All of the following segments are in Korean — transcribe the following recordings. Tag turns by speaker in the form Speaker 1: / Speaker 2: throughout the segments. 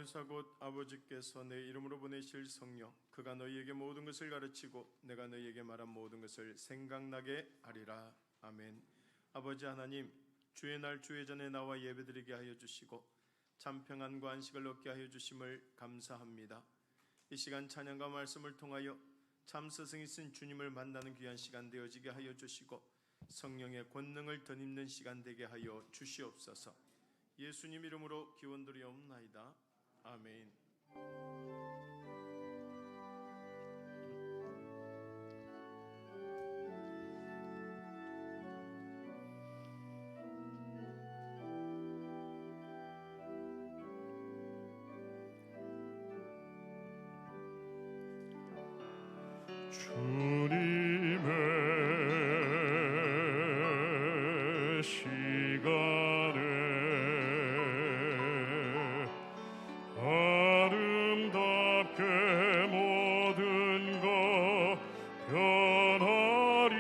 Speaker 1: 천사 곧 아버지께서 내 이름으로 보내실 성령 그가 너희에게 모든 것을 가르치고 내가 너희에게 말한 모든 것을 생각나게 하리라. 아멘. 아버지 하나님, 주의 날 주의 전에 나와 예배드리게 하여 주시고 참 평안과 안식을 얻게 하여 주심을 감사합니다. 이 시간 찬양과 말씀을 통하여 참 스승이신 주님을 만나는 귀한 시간 되어지게 하여 주시고 성령의 권능을 덧입는 시간 되게 하여 주시옵소서. 예수님 이름으로 기원드리옵나이다. 아멘.
Speaker 2: 주님의 시간에 아름답게 모든 것 변하리.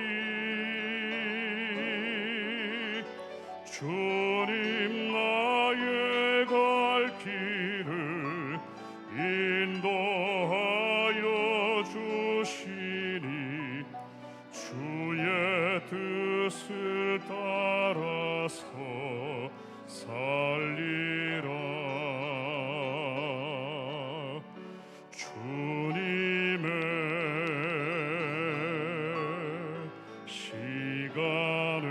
Speaker 2: 주님 나의 갈 길을 인도하여 주시니 주의 뜻을 따라서 살리라. 주님의 시간에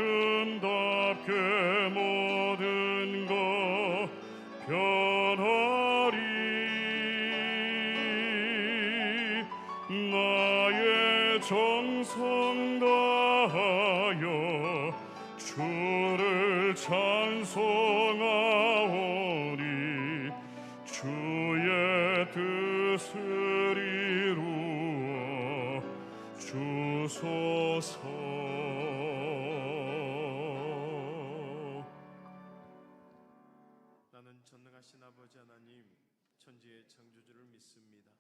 Speaker 2: 아름답게 모든 것 변하리. 나의 정성 다하여 주를 찬송하오니 주의 뜻을 이루어 주소서.
Speaker 1: 나는 전능하신 아버지 하나님, 천지의 창조주를 믿습니다.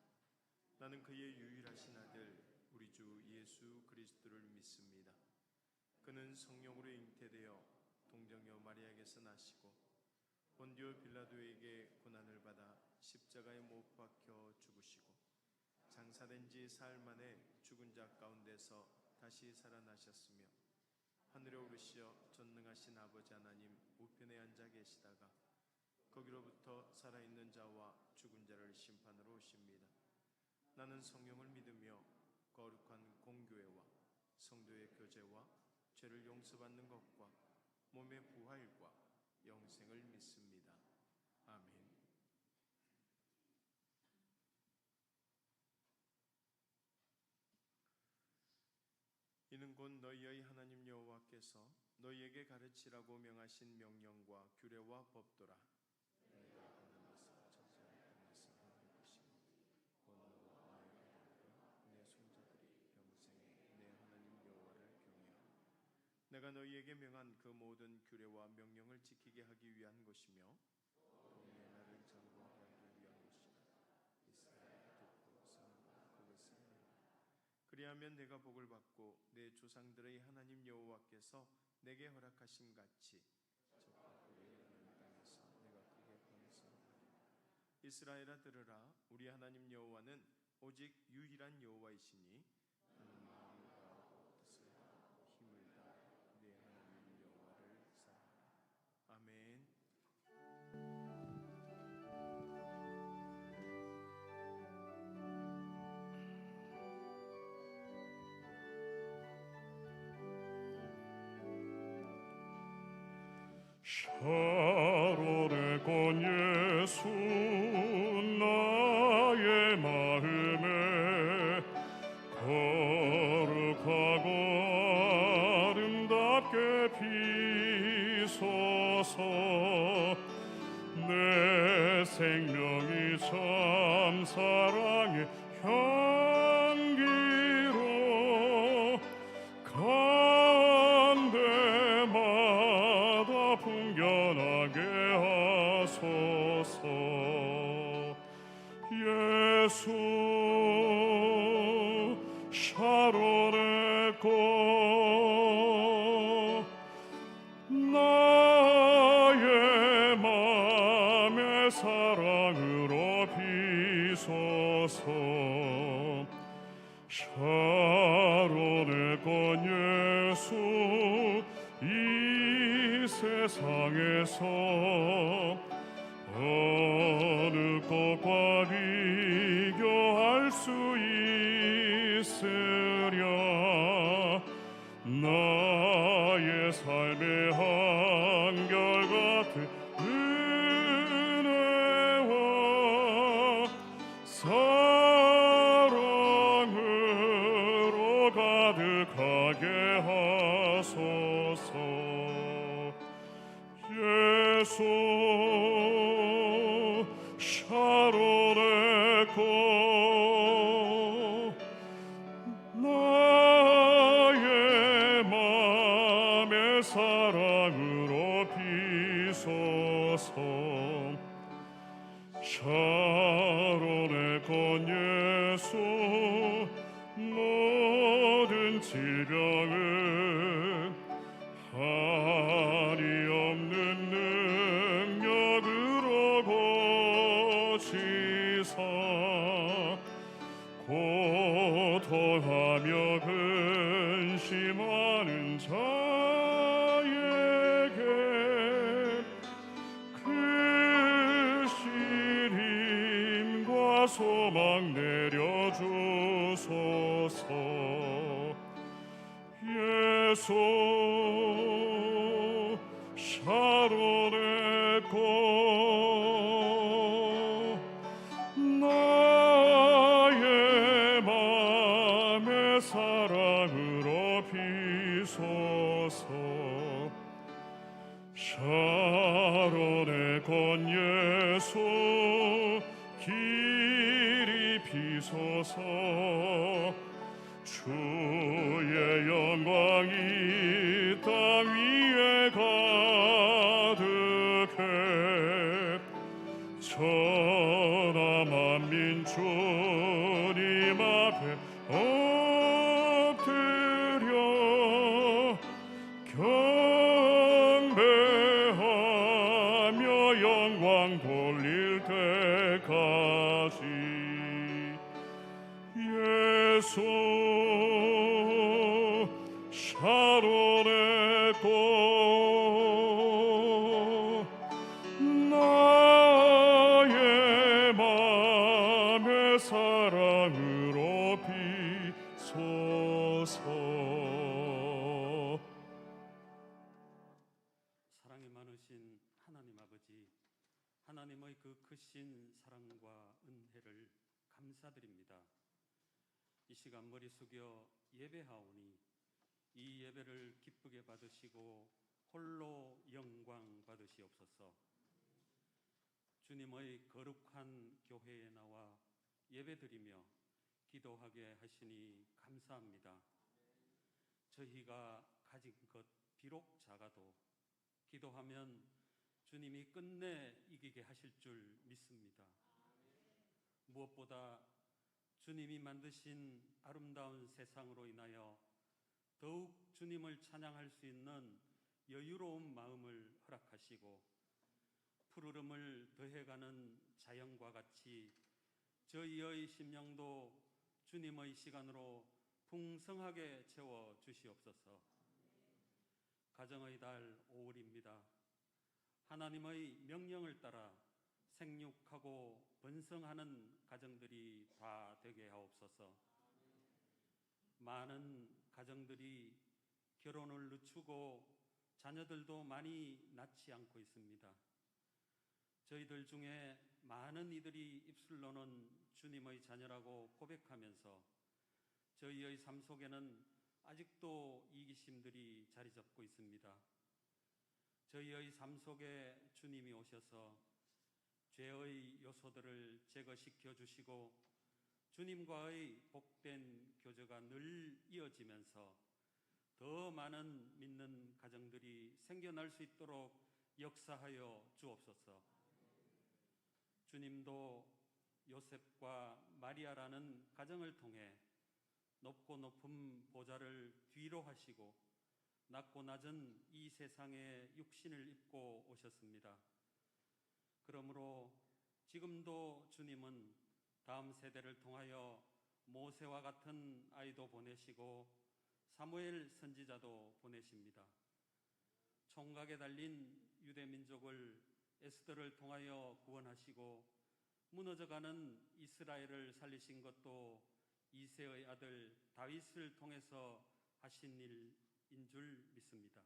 Speaker 1: 나는 그의 유일하신 아들 우리 주 예수 그리스도를 믿습니다. 그는 성령으로 잉태되어 동정녀 마리아에게서 나시고 본디오 빌라도에게 고난을 받아 십자가에 못 박혀 죽으시고 장사된 지 사흘 만에 죽은 자 가운데서 다시 살아나셨으며 하늘에 오르시어 전능하신 아버지 하나님 우편에 앉아 계시다가 거기로부터 살아있는 자와 죽은 자를 심판으로 오십니다. 나는 성령을 믿으며 거룩한 공교회와 성도의 교제와 죄를 용서받는 것과 몸의 부활과 영생을 믿습니다. 아멘. 이는 곧 너희의 하나님 여호와께서 너희에게 가르치라고 명하신 명령과 규례와 법도라. 너희가 하나님께서 천사를 통해서 하는 것이며 너와 너의 아들과 내 손자들이 평생에 내 하나님 여호와를 경외하고 내가 너희에게 명한 그 모든 규례와 명령을 지키게 하기 위한 것이며 또 내 나를 전거하게 하기 위한 것이라. 이스라엘이 듣고 성하고 그것을 행하라. 그리하면 내가 복을 받고 내 조상들의 하나님 여호와께서 내게 허락하신 같이 적과 꿀이 흐르는 땅에서 내가 크게 번성하리라. 이스라엘아 들으라. 우리 하나님 여호와는 오직 유일한 여호와이시니 나는 마음을 다하고 뜻을 다하고 힘을 다하여 내 하나님 여호와를 사랑하라. 아멘.
Speaker 2: 샤론의 곧 예수 나의 마음에 거룩하고 아름답게 비소서. 내 생명이 참 사랑의 향기로 간데마다 풍겨나게 하소서. 예수 샤론의 꽃 나 샤론의 꽃 예수 이 세상에서 어느 꽃과 비교할 수 있으랴. 나의 삶의 한결같은 은혜와 사랑으로 가득하게 하소서. 예수 샤론의 꽃 나의 맘의 사랑으로 비소서. 샤론의 꽃 예수 모든 질병은 한이 없는 능력으로 고치사 고통하며 근심하는 자에게 크신 힘과 소망 내려주소서. 예수 샤론의 꽃 나의 맘의 사랑으로 비소서. 샤론의 꽃 예수 길이 비소서. 주의 영광이 땅 위에 가득해 천하 만민 주님 앞에 엎드려 경배하며 영광 돌릴 때까지. 예수 샤론의 꽃 나의 맘의 사랑으로 비소서.
Speaker 3: 사랑이 많으신 하나님 아버지, 하나님의 그 크신 사랑과 은혜를 감사드립니다. 이 시간 머리 숙여 예배하오니 이 예배를 기쁘게 받으시고 홀로 영광 받으시옵소서. 주님의 거룩한 교회에 나와 예배드리며 기도하게 하시니 감사합니다. 저희가 가진 것 비록 작아도 기도하면 주님이 끝내 이기게 하실 줄 믿습니다. 무엇보다 주님이 만드신 아름다운 세상으로 인하여 더욱 주님을 찬양할 수 있는 여유로운 마음을 허락하시고 푸르름을 더해가는 자연과 같이 저희의 심령도 주님의 시간으로 풍성하게 채워 주시옵소서. 가정의 달 5월입니다. 하나님의 명령을 따라 생육하고 번성하는 가정들이 다 되게 하옵소서. 많은 가정들이 결혼을 늦추고 자녀들도 많이 낳지 않고 있습니다. 저희들 중에 많은 이들이 입술로는 주님의 자녀라고 고백하면서 저희의 삶 속에는 아직도 이기심들이 자리 잡고 있습니다. 저희의 삶 속에 주님이 오셔서 죄의 요소들을 제거시켜 주시고 주님과의 복된 교제가 늘 이어지면서 더 많은 믿는 가정들이 생겨날 수 있도록 역사하여 주옵소서. 주님도 요셉과 마리아라는 가정을 통해 높고 높은 보좌를 뒤로 하시고 낮고 낮은 이 세상에 육신을 입고 오셨습니다. 그러므로 지금도 주님은 다음 세대를 통하여 모세와 같은 아이도 보내시고 사무엘 선지자도 보내십니다. 총각에 달린 유대 민족을 에스더를 통하여 구원하시고 무너져가는 이스라엘을 살리신 것도 이새의 아들 다윗을 통해서 하신 일인 줄 믿습니다.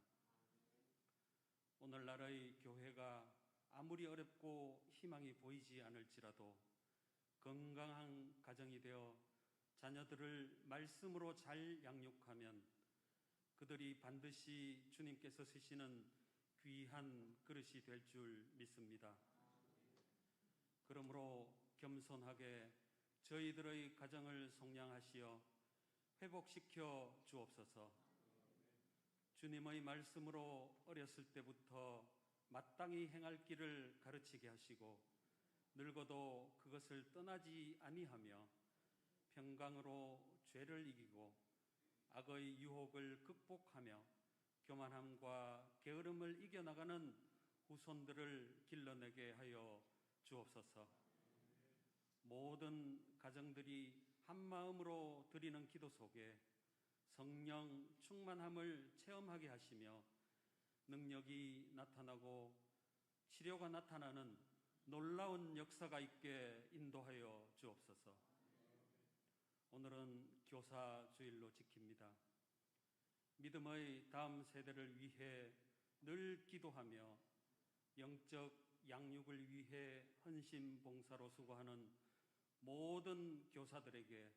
Speaker 3: 오늘날의 교회가 아무리 어렵고 희망이 보이지 않을지라도 건강한 가정이 되어 자녀들을 말씀으로 잘 양육하면 그들이 반드시 주님께서 쓰시는 귀한 그릇이 될 줄 믿습니다. 그러므로 겸손하게 저희들의 가정을 속량하시어 회복시켜 주옵소서. 주님의 말씀으로 어렸을 때부터 마땅히 행할 길을 가르치게 하시고 늙어도 그것을 떠나지 아니하며 평강으로 죄를 이기고 악의 유혹을 극복하며 교만함과 게으름을 이겨나가는 후손들을 길러내게 하여 주옵소서. 모든 가정들이 한 마음으로 드리는 기도 속에 성령 충만함을 체험하게 하시며 능력이 나타나고 치료가 나타나는 놀라운 역사가 있게 인도하여 주옵소서. 오늘은 교사 주일로 지킵니다. 믿음의 다음 세대를 위해 늘 기도하며 영적 양육을 위해 헌신 봉사로 수고하는 모든 교사들에게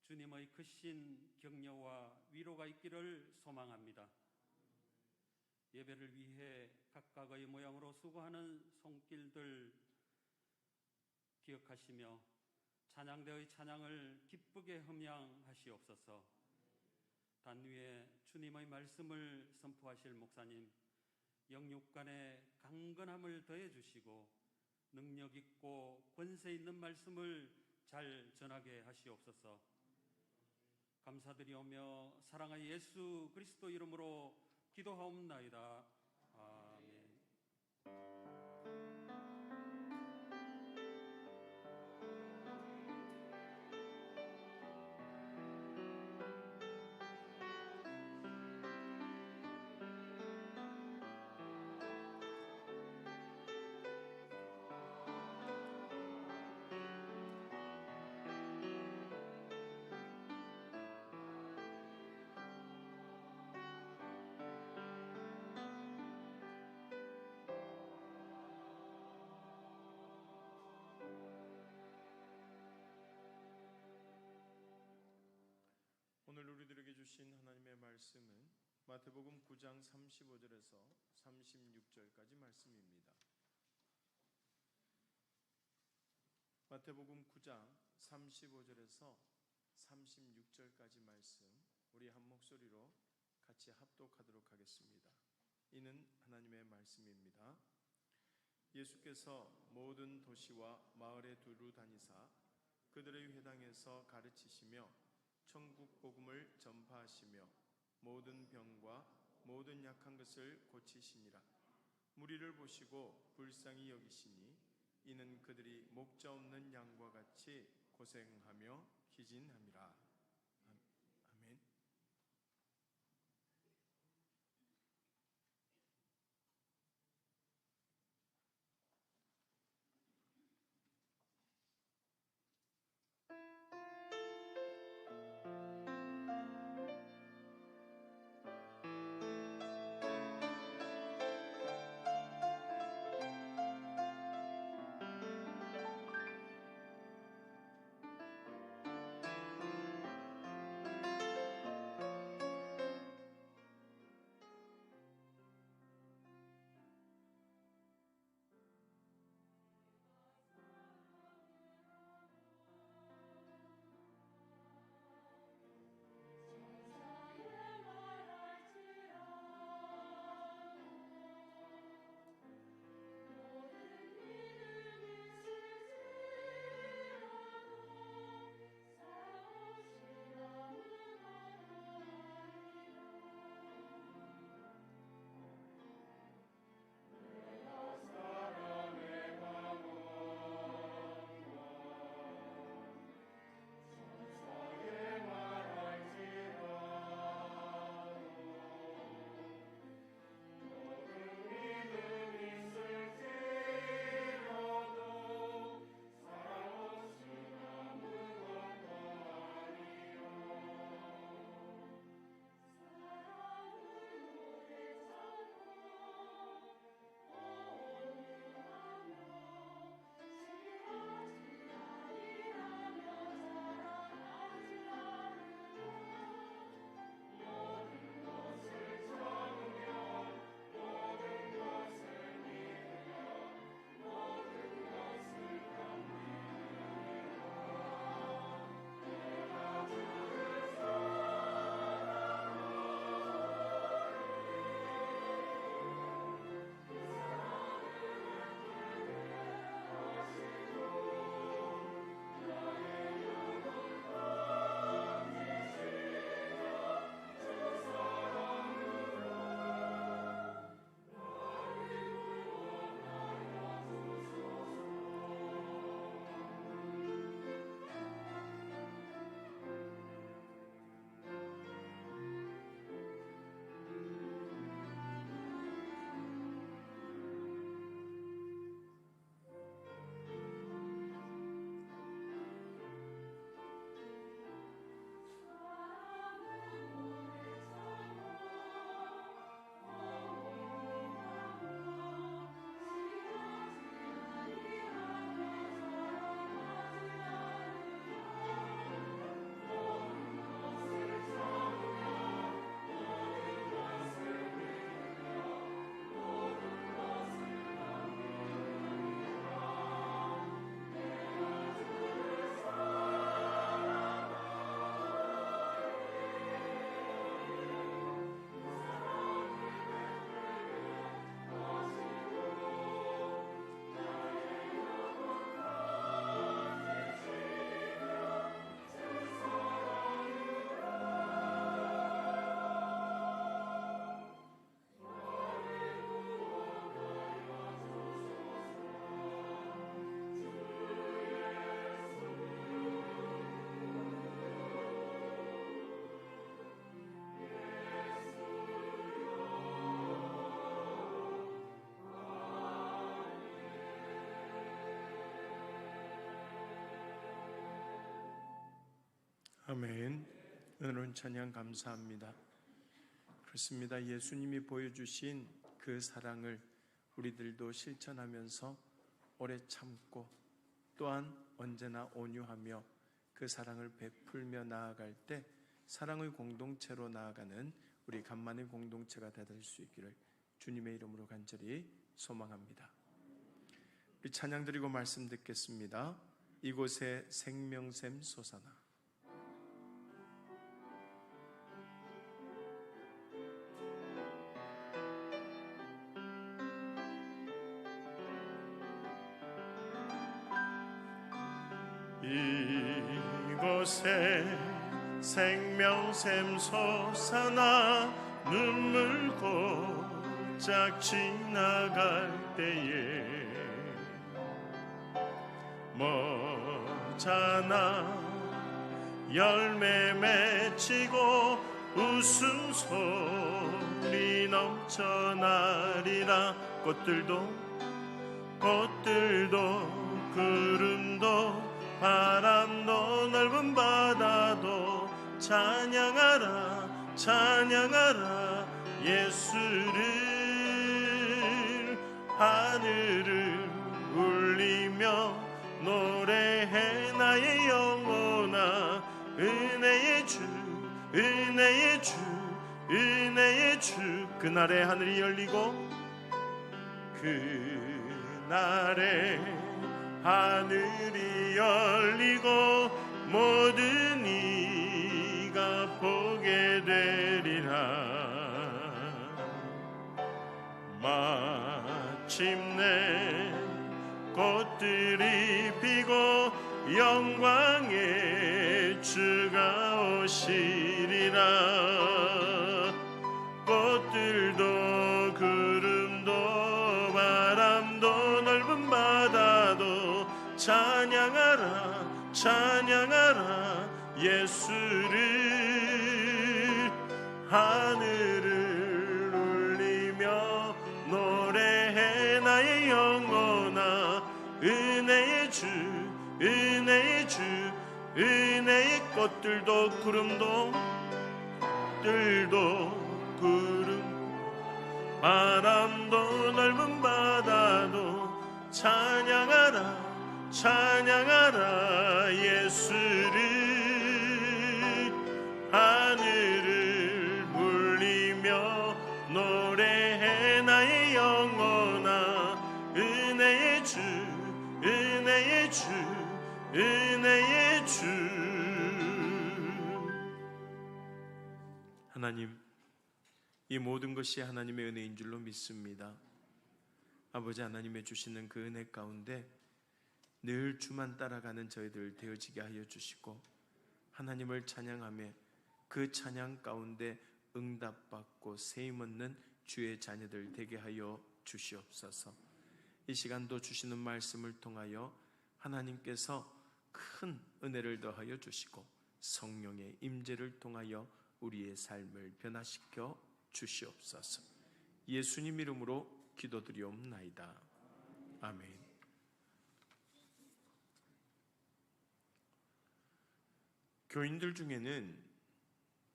Speaker 3: 주님의 크신 격려와 위로가 있기를 소망합니다. 예배를 위해 각각의 모양으로 수고하는 손길들 기억하시며 찬양대의 찬양을 기쁘게 흠양하시옵소서. 단위에 주님의 말씀을 선포하실 목사님 영육간에 강건함을 더해 주시고 능력 있고 권세 있는 말씀을 잘 전하게 하시옵소서. 감사드리오며 사랑하는 예수 그리스도 이름으로 기도하옵나이다. 아멘.
Speaker 1: 오늘 우리들에게 주신 하나님의 말씀은 마태복음 9장 35절에서 36절까지 말씀입니다. 마태복음 9장 35절에서 36절까지 말씀 우리 한 목소리로 같이 합독하도록 하겠습니다. 이는 하나님의 말씀입니다. 예수께서 모든 도시와 마을에 두루 다니사 그들의 회당에서 가르치시며 천국 복음을 전파하시며 모든 병과 모든 약한 것을 고치시니라. 무리를 보시고 불쌍히 여기시니 이는 그들이 목자 없는 양과 같이 고생하며 기진함이라. 아멘. 아멘. 은혜로운 찬양 감사합니다. 그렇습니다. 예수님이 보여주신 그 사랑을 우리들도 실천하면서 오래 참고 또한 언제나 온유하며 그 사랑을 베풀며 나아갈 때 사랑의 공동체로 나아가는 우리 간만의 공동체가 될 수 있기를 주님의 이름으로 간절히 소망합니다. 우리 찬양 드리고 말씀 듣겠습니다. 이곳에 생명샘 솟아나.
Speaker 2: 이곳에 생명샘 솟아나 눈물 고짝 지나갈 때에 머자나 열매 맺히고 웃음소리 넘쳐나리라. 꽃들도 구름도 바람도 넓은 바다도 찬양하라 찬양하라 예수를. 하늘을 울리며 노래해 나의 영혼아. 은혜의 주 은혜의 주 은혜의 주. 그날에 하늘이 열리고 그날에 하늘이 열리고 모든 이가 보게 되리라. 마침내 꽃들이 피고 영광의 주가 오시리라. 꽃들도 구름도 바람도 넓은 바다도 찬양하라 찬양하라 예수를. 하늘을 울리며 노래해 나의 영혼아. 은혜의 주 은혜의 주 은혜의 꽃들도 구름 바람도 넓은 바다도 찬양하라 찬양하라 예수를. 하늘을 울리며 노래해 나의 영혼아. 은혜의 주 은혜의 주 은혜의 주.
Speaker 1: 하나님, 이 모든 것이 하나님의 은혜인 줄로 믿습니다. 아버지 하나님의 주시는 그 은혜 가운데 늘 주만 따라가는 저희들 되어지게 하여 주시고 하나님을 찬양하며 그 찬양 가운데 응답받고 세임 얻는 주의 자녀들 되게 하여 주시옵소서. 이 시간도 주시는 말씀을 통하여 하나님께서 큰 은혜를 더하여 주시고 성령의 임재를 통하여 우리의 삶을 변화시켜 주시옵소서. 예수님 이름으로 기도드리옵나이다. 아멘. 교인들 중에는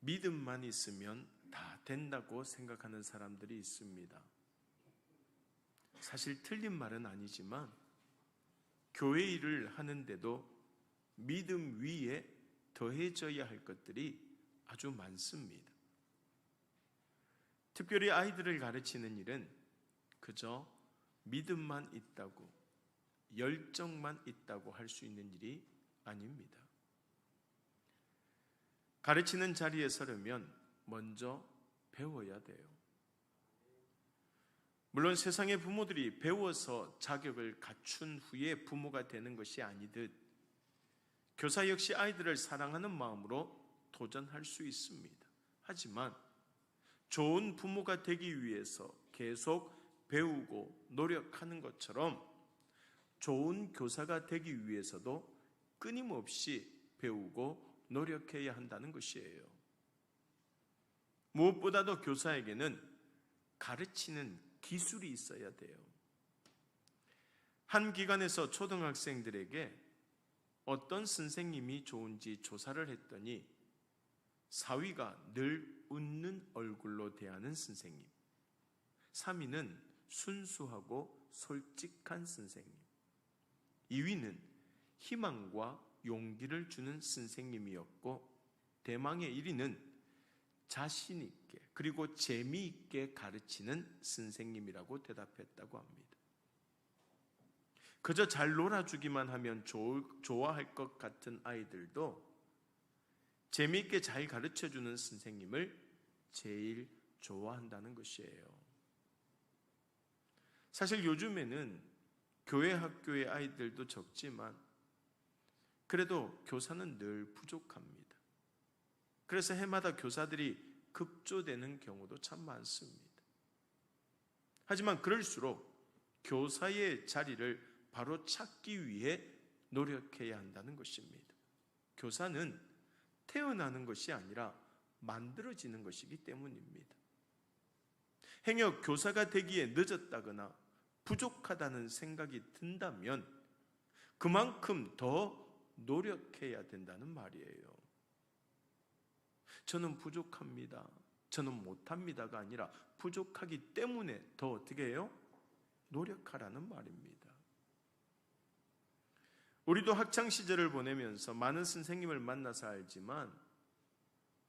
Speaker 1: 믿음만 있으면 다 된다고 생각하는 사람들이 있습니다. 사실 틀린 말은 아니지만 교회 일을 하는데도 믿음 위에 더해져야 할 것들이 아주 많습니다. 특별히 아이들을 가르치는 일은 그저 믿음만 있다고, 열정만 있다고 할 수 있는 일이 아닙니다. 가르치는 자리에 서려면 먼저 배워야 돼요. 물론 세상의 부모들이 배워서 자격을 갖춘 후에 부모가 되는 것이 아니듯 교사 역시 아이들을 사랑하는 마음으로 도전할 수 있습니다. 하지만 좋은 부모가 되기 위해서 계속 배우고 노력하는 것처럼 좋은 교사가 되기 위해서도 끊임없이 배우고 노력해야 한다는 것이에요. 무엇보다도 교사에게는 가르치는 기술이 있어야 돼요. 한 기관에서 초등학생들에게 어떤 선생님이 좋은지 조사를 했더니 4위가 늘 웃는 얼굴로 대하는 선생님, 3위는 순수하고 솔직한 선생님, 2위는 희망과 용기를 주는 선생님이었고 대망의 1위는 자신 있게 그리고 재미있게 가르치는 선생님이라고 대답했다고 합니다. 그저 잘 놀아주기만 하면 좋아할 것 같은 아이들도 재미있게 잘 가르쳐주는 선생님을 제일 좋아한다는 것이에요. 사실 요즘에는 교회 학교의 아이들도 적지만 그래도 교사는 늘 부족합니다. 그래서 해마다 교사들이 급조되는 경우도 참 많습니다. 하지만 그럴수록 교사의 자리를 바로 찾기 위해 노력해야 한다는 것입니다. 교사는 태어나는 것이 아니라 만들어지는 것이기 때문입니다. 행여 교사가 되기에 늦었다거나 부족하다는 생각이 든다면 그만큼 더 노력해야 된다는 말이에요. 저는 부족합니다, 저는 못합니다가 아니라 부족하기 때문에 더 어떻게 해요? 노력하라는 말입니다. 우리도 학창시절을 보내면서 많은 선생님을 만나서 알지만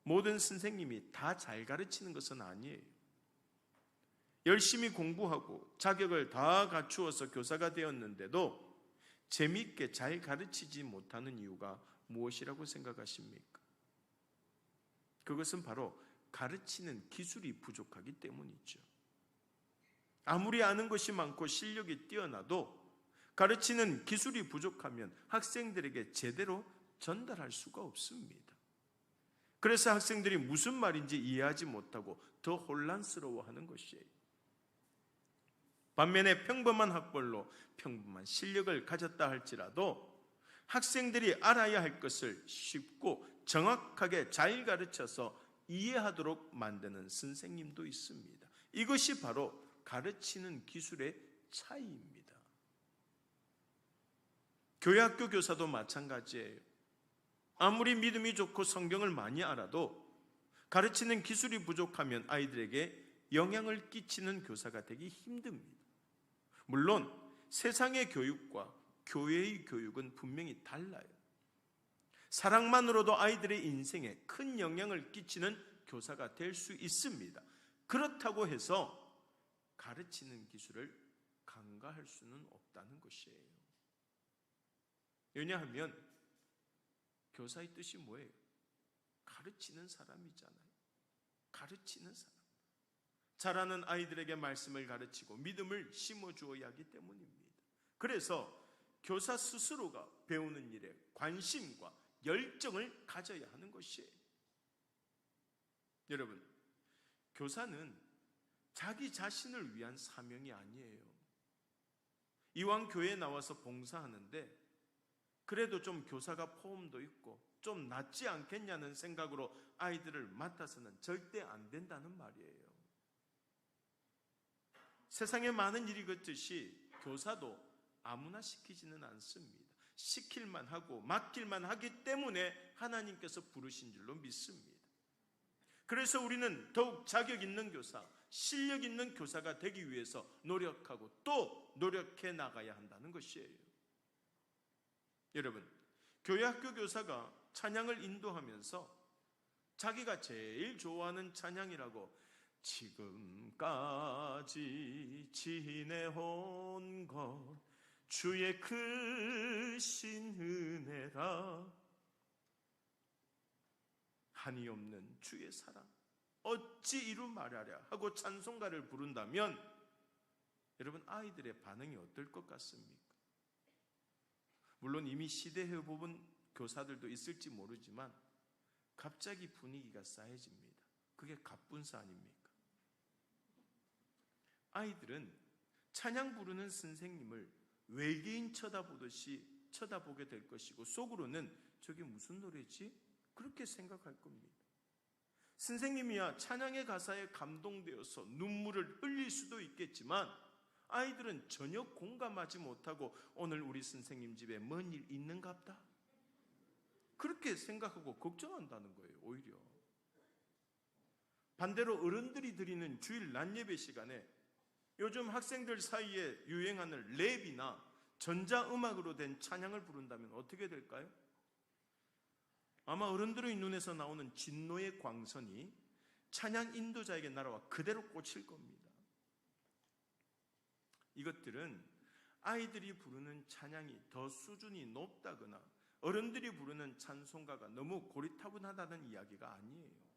Speaker 1: 모든 선생님이 다 잘 가르치는 것은 아니에요. 열심히 공부하고 자격을 다 갖추어서 교사가 되었는데도 재미있게 잘 가르치지 못하는 이유가 무엇이라고 생각하십니까? 그것은 바로 가르치는 기술이 부족하기 때문이죠. 아무리 아는 것이 많고 실력이 뛰어나도 가르치는 기술이 부족하면 학생들에게 제대로 전달할 수가 없습니다. 그래서 학생들이 무슨 말인지 이해하지 못하고 더 혼란스러워하는 것이에요. 반면에 평범한 학벌로 평범한 실력을 가졌다 할지라도 학생들이 알아야 할 것을 쉽고 정확하게 잘 가르쳐서 이해하도록 만드는 선생님도 있습니다. 이것이 바로 가르치는 기술의 차이입니다. 교회학교 교사도 마찬가지예요. 아무리 믿음이 좋고 성경을 많이 알아도 가르치는 기술이 부족하면 아이들에게 영향을 끼치는 교사가 되기 힘듭니다. 물론 세상의 교육과 교회의 교육은 분명히 달라요. 사랑만으로도 아이들의 인생에 큰 영향을 끼치는 교사가 될 수 있습니다. 그렇다고 해서 가르치는 기술을 간과할 수는 없다는 것이에요. 왜냐하면 교사의 뜻이 뭐예요? 가르치는 사람이잖아요. 가르치는 사람. 자라는 아이들에게 말씀을 가르치고 믿음을 심어주어야 하기 때문입니다. 그래서 교사 스스로가 배우는 일에 관심과 열정을 가져야 하는 것이에요. 여러분, 교사는 자기 자신을 위한 사명이 아니에요. 이왕 교회에 나와서 봉사하는데 그래도 좀 교사가 포움도 있고 좀 낫지 않겠냐는 생각으로 아이들을 맡아서는 절대 안 된다는 말이에요. 세상에 많은 일이 그렇듯이 교사도 아무나 시키지는 않습니다. 시킬만 하고 맡길만 하기 때문에 하나님께서 부르신 줄로 믿습니다. 그래서 우리는 더욱 자격 있는 교사, 실력 있는 교사가 되기 위해서 노력하고 또 노력해 나가야 한다는 것이에요. 여러분, 교회학교 교사가 찬양을 인도하면서 자기가 제일 좋아하는 찬양이라고 지금까지 지내온 것 주의 크신 은혜라 한이 없는 주의 사랑 어찌 이루 말하랴 하고 찬송가를 부른다면 여러분, 아이들의 반응이 어떨 것 같습니까? 물론 이미 시대에 뽑은 교사들도 있을지 모르지만 갑자기 분위기가 싸해집니다. 그게 갑분싸 아닙니까? 아이들은 찬양 부르는 선생님을 외계인 쳐다보듯이 쳐다보게 될 것이고 속으로는 저게 무슨 노래지? 그렇게 생각할 겁니다. 선생님이야 찬양의 가사에 감동되어서 눈물을 흘릴 수도 있겠지만 아이들은 전혀 공감하지 못하고 오늘 우리 선생님 집에 뭔 일 있는갑다? 그렇게 생각하고 걱정한다는 거예요. 오히려 반대로 어른들이 드리는 주일 낮예배 시간에 요즘 학생들 사이에 유행하는 랩이나 전자음악으로 된 찬양을 부른다면 어떻게 될까요? 아마 어른들의 눈에서 나오는 진노의 광선이 찬양 인도자에게 날아와 그대로 꽂힐 겁니다. 이것들은 아이들이 부르는 찬양이 더 수준이 높다거나 어른들이 부르는 찬송가가 너무 고리타분하다는 이야기가 아니에요.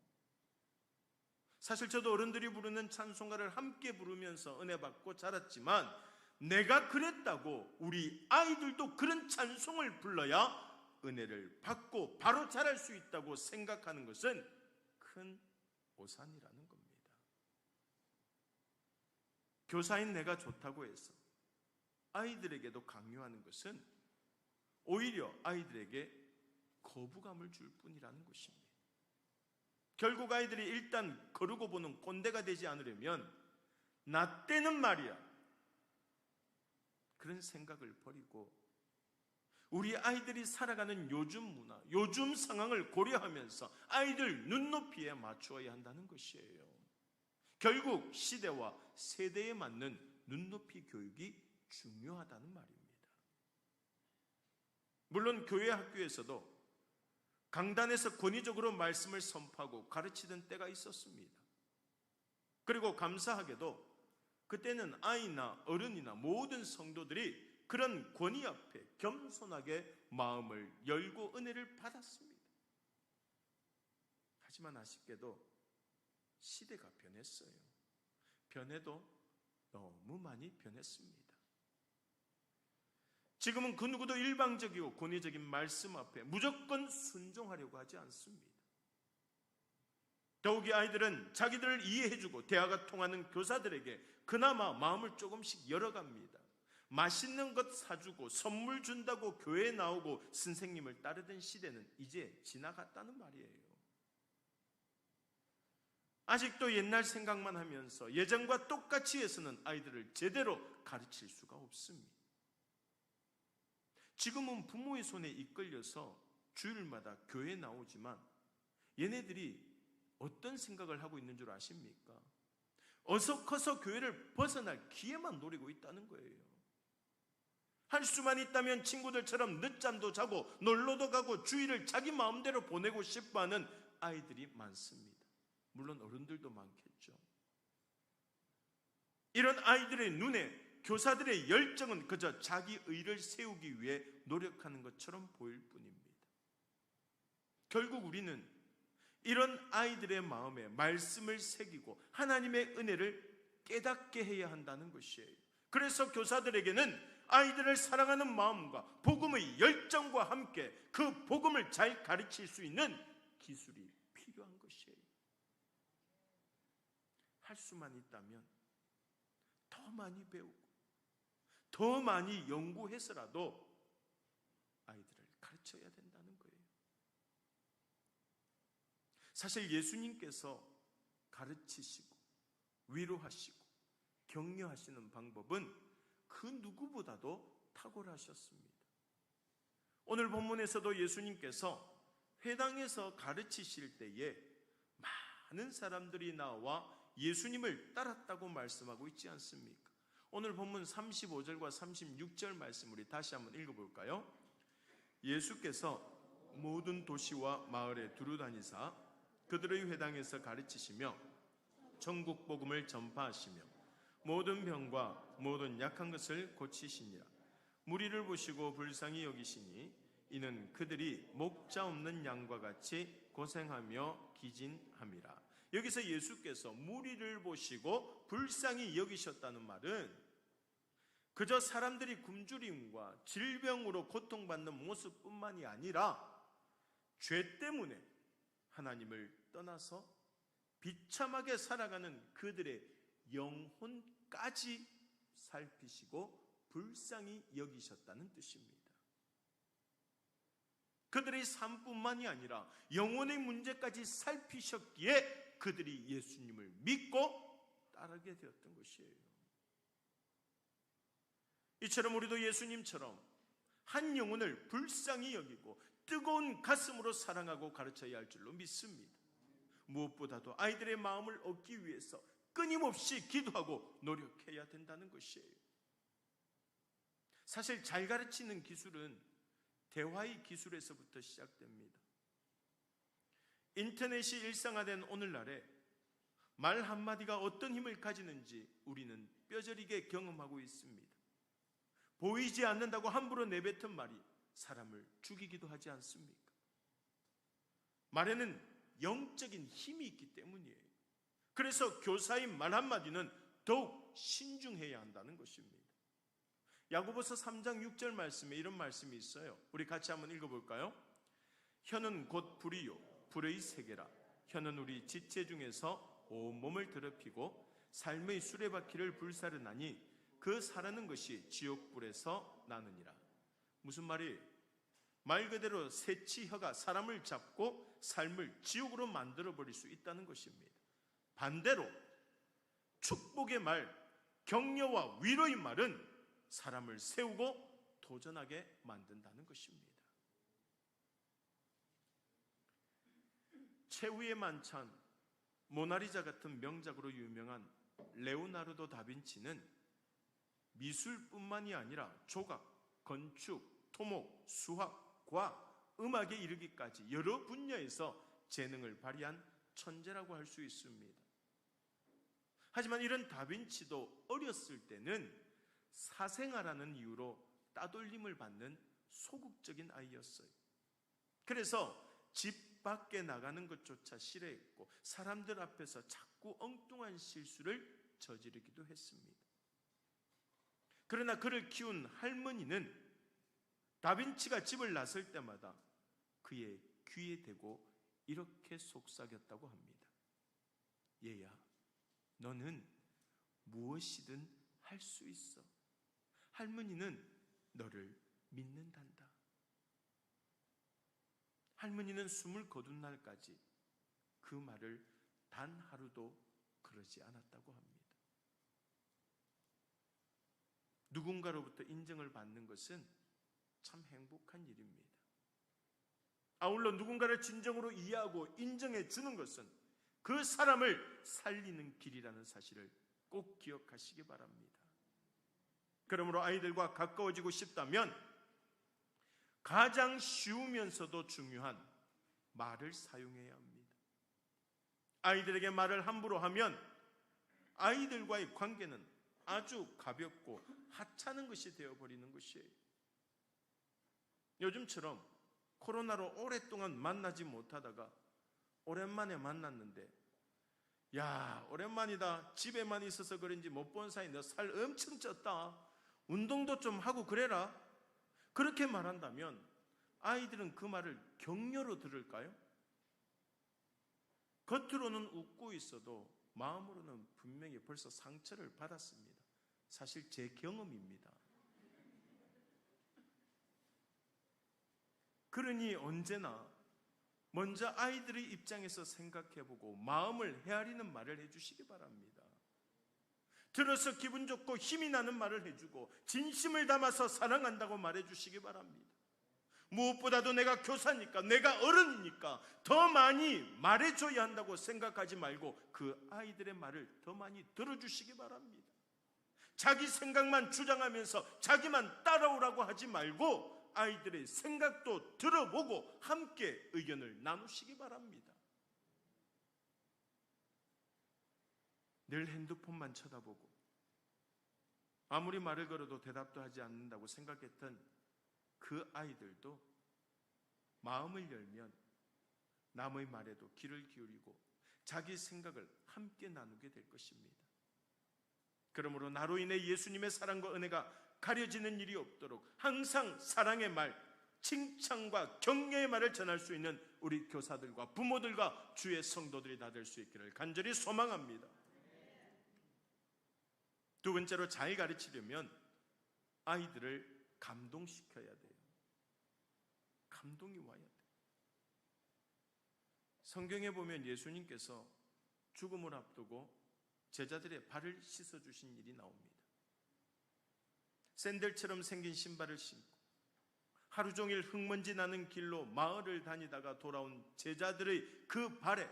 Speaker 1: 사실 저도 어른들이 부르는 찬송가를 함께 부르면서 은혜 받고 자랐지만 내가 그랬다고 우리 아이들도 그런 찬송을 불러야 은혜를 받고 바로 자랄 수 있다고 생각하는 것은 큰 오산이라는 겁니다. 교사인 내가 좋다고 해서 아이들에게도 강요하는 것은 오히려 아이들에게 거부감을 줄 뿐이라는 것입니다. 결국 아이들이 일단 거르고 보는 꼰대가 되지 않으려면 나 때는 말이야 그런 생각을 버리고 우리 아이들이 살아가는 요즘 문화, 요즘 상황을 고려하면서 아이들 눈높이에 맞추어야 한다는 것이에요. 결국 시대와 세대에 맞는 눈높이 교육이 중요하다는 말입니다. 물론 교회 학교에서도 강단에서 권위적으로 말씀을 선포하고 가르치던 때가 있었습니다. 그리고 감사하게도 그때는 아이나 어른이나 모든 성도들이 그런 권위 앞에 겸손하게 마음을 열고 은혜를 받았습니다. 하지만 아쉽게도 시대가 변했어요. 변해도 너무 많이 변했습니다. 지금은 그 누구도 일방적이고 권위적인 말씀 앞에 무조건 순종하려고 하지 않습니다. 더욱이 아이들은 자기들을 이해해주고 대화가 통하는 교사들에게 그나마 마음을 조금씩 열어갑니다. 맛있는 것 사주고 선물 준다고 교회에 나오고 선생님을 따르던 시대는 이제 지나갔다는 말이에요. 아직도 옛날 생각만 하면서 예전과 똑같이 해서는 아이들을 제대로 가르칠 수가 없습니다. 지금은 부모의 손에 이끌려서 주일마다 교회에 나오지만 얘네들이 어떤 생각을 하고 있는 줄 아십니까? 어서 커서 교회를 벗어날 기회만 노리고 있다는 거예요. 할 수만 있다면 친구들처럼 늦잠도 자고 놀러도 가고 주일을 자기 마음대로 보내고 싶어하는 아이들이 많습니다. 물론 어른들도 많겠죠. 이런 아이들의 눈에 교사들의 열정은 그저 자기 의를 세우기 위해 노력하는 것처럼 보일 뿐입니다. 결국 우리는 이런 아이들의 마음에 말씀을 새기고 하나님의 은혜를 깨닫게 해야 한다는 것이에요. 그래서 교사들에게는 아이들을 사랑하는 마음과 복음의 열정과 함께 그 복음을 잘 가르칠 수 있는 기술이 필요한 것이에요. 할 수만 있다면 더 많이 배우고 더 많이 연구해서라도 아이들을 가르쳐야 된다는 거예요. 사실 예수님께서 가르치시고 위로하시고 격려하시는 방법은 그 누구보다도 탁월하셨습니다. 오늘 본문에서도 예수님께서 회당에서 가르치실 때에 많은 사람들이 나와 예수님을 따랐다고 말씀하고 있지 않습니까? 오늘 본문 35절과 36절 말씀 우리 다시 한번 읽어볼까요? 예수께서 모든 도시와 마을에 두루다니사 그들의 회당에서 가르치시며 천국 복음을 전파하시며 모든 병과 모든 약한 것을 고치시니라. 무리를 보시고 불쌍히 여기시니 이는 그들이 목자 없는 양과 같이 고생하며 기진함이라. 여기서 예수께서 무리를 보시고 불쌍히 여기셨다는 말은 그저 사람들이 굶주림과 질병으로 고통받는 모습뿐만이 아니라 죄 때문에 하나님을 떠나서 비참하게 살아가는 그들의 영혼까지 살피시고 불쌍히 여기셨다는 뜻입니다. 그들의 삶뿐만이 아니라 영혼의 문제까지 살피셨기에 그들이 예수님을 믿고 따르게 되었던 것이에요. 이처럼 우리도 예수님처럼 한 영혼을 불쌍히 여기고 뜨거운 가슴으로 사랑하고 가르쳐야 할 줄로 믿습니다. 무엇보다도 아이들의 마음을 얻기 위해서 끊임없이 기도하고 노력해야 된다는 것이에요. 사실 잘 가르치는 기술은 대화의 기술에서부터 시작됩니다. 인터넷이 일상화된 오늘날에 말 한마디가 어떤 힘을 가지는지 우리는 뼈저리게 경험하고 있습니다. 보이지 않는다고 함부로 내뱉은 말이 사람을 죽이기도 하지 않습니까? 말에는 영적인 힘이 있기 때문이에요. 그래서 교사의 말 한마디는 더욱 신중해야 한다는 것입니다. 야고보서 3장 6절 말씀에 이런 말씀이 있어요. 우리 같이 한번 읽어볼까요? 혀는 곧 불이요 불의 세계라. 혀는 우리 지체 중에서 온몸을 더럽히고 삶의 수레바퀴를 불사르나니 그 사르는 것이 지옥불에서 나느니라. 무슨 말이에요? 말 그대로 새치 혀가 사람을 잡고 삶을 지옥으로 만들어버릴 수 있다는 것입니다. 반대로 축복의 말, 격려와 위로의 말은 사람을 세우고 도전하게 만든다는 것입니다. 최후의 만찬, 모나리자 같은 명작으로 유명한 레오나르도 다빈치는 미술뿐만이 아니라 조각, 건축, 토목, 수학, 과학, 음악에 이르기까지 여러 분야에서 재능을 발휘한 천재라고 할 수 있습니다. 하지만 이런 다빈치도 어렸을 때는 사생아라는 이유로 따돌림을 받는 소극적인 아이였어요. 그래서 집 밖에 나가는 것조차 싫어했고 사람들 앞에서 자꾸 엉뚱한 실수를 저지르기도 했습니다. 그러나 그를 키운 할머니는 다빈치가 집을 나설 때마다 그의 귀에 대고 이렇게 속삭였다고 합니다. 얘야, 너는 무엇이든 할 수 있어. 할머니는 너를 믿는단다. 할머니는 숨을 거둔 날까지 그 말을 단 하루도 그러지 않았다고 합니다. 누군가로부터 인정을 받는 것은 참 행복한 일입니다. 아울러 누군가를 진정으로 이해하고 인정해 주는 것은 그 사람을 살리는 길이라는 사실을 꼭 기억하시기 바랍니다. 그러므로 아이들과 가까워지고 싶다면 가장 쉬우면서도 중요한 말을 사용해야 합니다. 아이들에게 말을 함부로 하면 아이들과의 관계는 아주 가볍고 하찮은 것이 되어버리는 것이에요. 요즘처럼 코로나로 오랫동안 만나지 못하다가 오랜만에 만났는데, 야, 오랜만이다. 집에만 있어서 그런지 못 본 사이 너 살 엄청 쪘다. 운동도 좀 하고 그래라. 그렇게 말한다면 아이들은 그 말을 격려로 들을까요? 겉으로는 웃고 있어도 마음으로는 분명히 벌써 상처를 받았습니다. 사실 제 경험입니다. 그러니 언제나 먼저 아이들의 입장에서 생각해보고 마음을 헤아리는 말을 해주시기 바랍니다. 들어서 기분 좋고 힘이 나는 말을 해주고 진심을 담아서 사랑한다고 말해주시기 바랍니다. 무엇보다도 내가 교사니까, 내가 어른이니까 더 많이 말해줘야 한다고 생각하지 말고 그 아이들의 말을 더 많이 들어주시기 바랍니다. 자기 생각만 주장하면서 자기만 따라오라고 하지 말고 아이들의 생각도 들어보고 함께 의견을 나누시기 바랍니다. 늘 핸드폰만 쳐다보고 아무리 말을 걸어도 대답도 하지 않는다고 생각했던 그 아이들도 마음을 열면 남의 말에도 귀를 기울이고 자기 생각을 함께 나누게 될 것입니다. 그러므로 나로 인해 예수님의 사랑과 은혜가 가려지는 일이 없도록 항상 사랑의 말, 칭찬과 격려의 말을 전할 수 있는 우리 교사들과 부모들과 주의 성도들이 다 될 수 있기를 간절히 소망합니다. 두 번째로 잘 가르치려면 아이들을 감동시켜야 돼요. 감동이 와야 돼요. 성경에 보면 예수님께서 죽음을 앞두고 제자들의 발을 씻어주신 일이 나옵니다. 샌들처럼 생긴 신발을 신고 하루 종일 흙먼지 나는 길로 마을을 다니다가 돌아온 제자들의 그 발에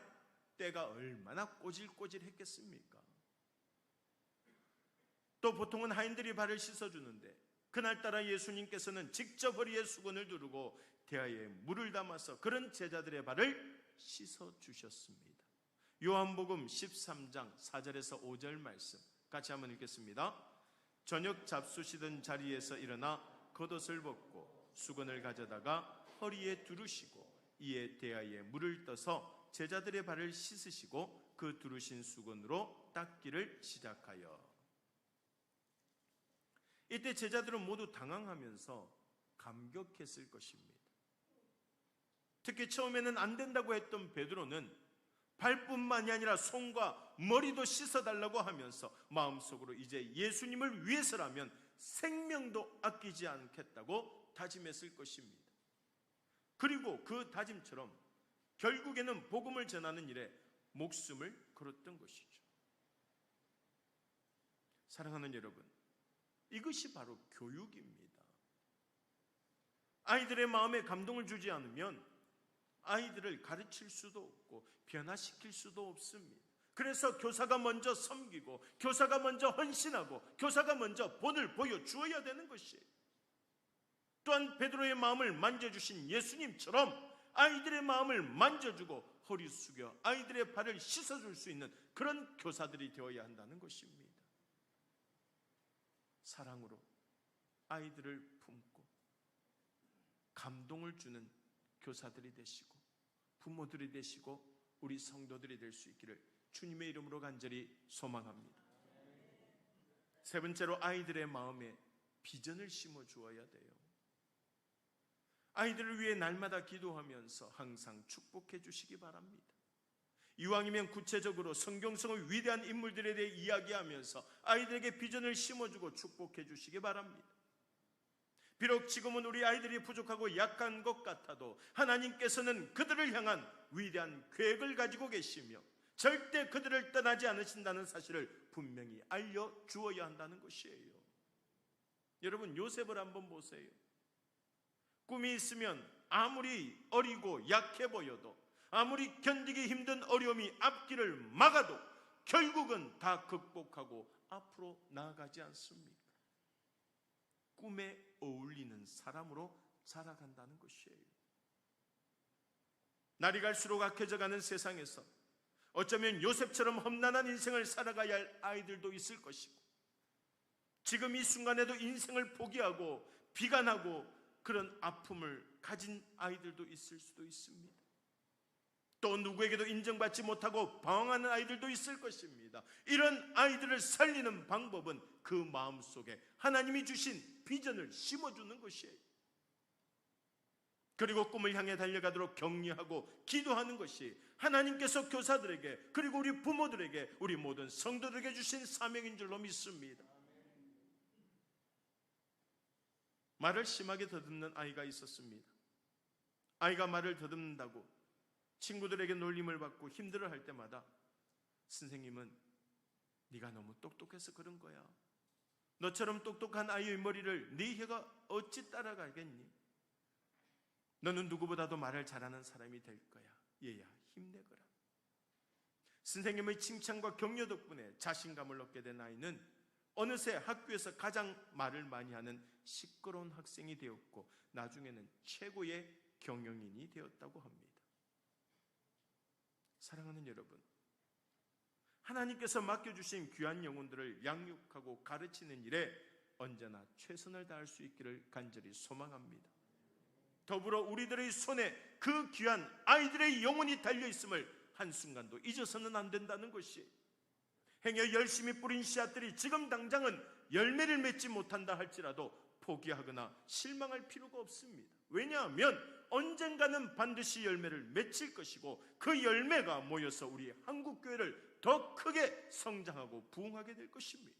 Speaker 1: 때가 얼마나 꼬질꼬질했겠습니까? 또 보통은 하인들이 발을 씻어주는데 그날따라 예수님께서는 직접 허리에 수건을 두르고 대야에 물을 담아서 그런 제자들의 발을 씻어주셨습니다. 요한복음 13장 4절에서 5절 말씀 같이 한번 읽겠습니다. 저녁 잡수시던 자리에서 일어나 겉옷을 벗고 수건을 가져다가 허리에 두르시고 이에 대야에 물을 떠서 제자들의 발을 씻으시고 그 두르신 수건으로 닦기를 시작하여. 이때 제자들은 모두 당황하면서 감격했을 것입니다. 특히 처음에는 안 된다고 했던 베드로는 발뿐만이 아니라 손과 머리도 씻어달라고 하면서 마음속으로 이제 예수님을 위해서라면 생명도 아끼지 않겠다고 다짐했을 것입니다. 그리고 그 다짐처럼 결국에는 복음을 전하는 일에 목숨을 걸었던 것이죠. 사랑하는 여러분, 이것이 바로 교육입니다. 아이들의 마음에 감동을 주지 않으면 아이들을 가르칠 수도 없고 변화시킬 수도 없습니다. 그래서 교사가 먼저 섬기고 교사가 먼저 헌신하고 교사가 먼저 본을 보여주어야 되는 것이에요. 또한 베드로의 마음을 만져주신 예수님처럼 아이들의 마음을 만져주고 허리 숙여 아이들의 발을 씻어줄 수 있는 그런 교사들이 되어야 한다는 것입니다. 사랑으로 아이들을 품고 감동을 주는 교사들이 되시고 부모들이 되시고 우리 성도들이 될 수 있기를 주님의 이름으로 간절히 소망합니다. 세 번째로 아이들의 마음에 비전을 심어 주어야 돼요. 아이들을 위해 날마다 기도하면서 항상 축복해 주시기 바랍니다. 이왕이면 구체적으로 성경성의 위대한 인물들에 대해 이야기하면서 아이들에게 비전을 심어주고 축복해 주시기 바랍니다. 비록 지금은 우리 아이들이 부족하고 약한 것 같아도 하나님께서는 그들을 향한 위대한 계획을 가지고 계시며 절대 그들을 떠나지 않으신다는 사실을 분명히 알려주어야 한다는 것이에요. 여러분, 요셉을 한번 보세요. 꿈이 있으면 아무리 어리고 약해 보여도 아무리 견디기 힘든 어려움이 앞길을 막아도 결국은 다 극복하고 앞으로 나아가지 않습니까? 꿈에 어울리는 사람으로 자라간다는 것이에요. 날이 갈수록 악해져가는 세상에서 어쩌면 요셉처럼 험난한 인생을 살아가야 할 아이들도 있을 것이고 지금 이 순간에도 인생을 포기하고 비관하고 그런 아픔을 가진 아이들도 있을 수도 있습니다. 또 누구에게도 인정받지 못하고 방황하는 아이들도 있을 것입니다. 이런 아이들을 살리는 방법은 그 마음속에 하나님이 주신 비전을 심어주는 것이에요. 그리고 꿈을 향해 달려가도록 격려하고 기도하는 것이 하나님께서 교사들에게 그리고 우리 부모들에게 우리 모든 성도들에게 주신 사명인 줄로 믿습니다. 말을 심하게 더듬는 아이가 있었습니다. 아이가 말을 더듬는다고 친구들에게 놀림을 받고 힘들어할 때마다 선생님은 네가 너무 똑똑해서 그런 거야. 너처럼 똑똑한 아이의 머리를 네 혀가 어찌 따라가겠니? 너는 누구보다도 말을 잘하는 사람이 될 거야. 얘야, 힘내거라. 선생님의 칭찬과 격려 덕분에 자신감을 얻게 된 아이는 어느새 학교에서 가장 말을 많이 하는 시끄러운 학생이 되었고 나중에는 최고의 경영인이 되었다고 합니다. 사랑하는 여러분, 하나님께서 맡겨주신 귀한 영혼들을 양육하고 가르치는 일에 언제나 최선을 다할 수 있기를 간절히 소망합니다. 더불어 우리들의 손에 그 귀한 아이들의 영혼이 달려있음을 한순간도 잊어서는 안 된다는 것이, 행여 열심히 뿌린 씨앗들이 지금 당장은 열매를 맺지 못한다 할지라도 포기하거나 실망할 필요가 없습니다. 왜냐하면 언젠가는 반드시 열매를 맺힐 것이고 그 열매가 모여서 우리 한국교회를 더 크게 성장하고 부흥하게 될 것입니다.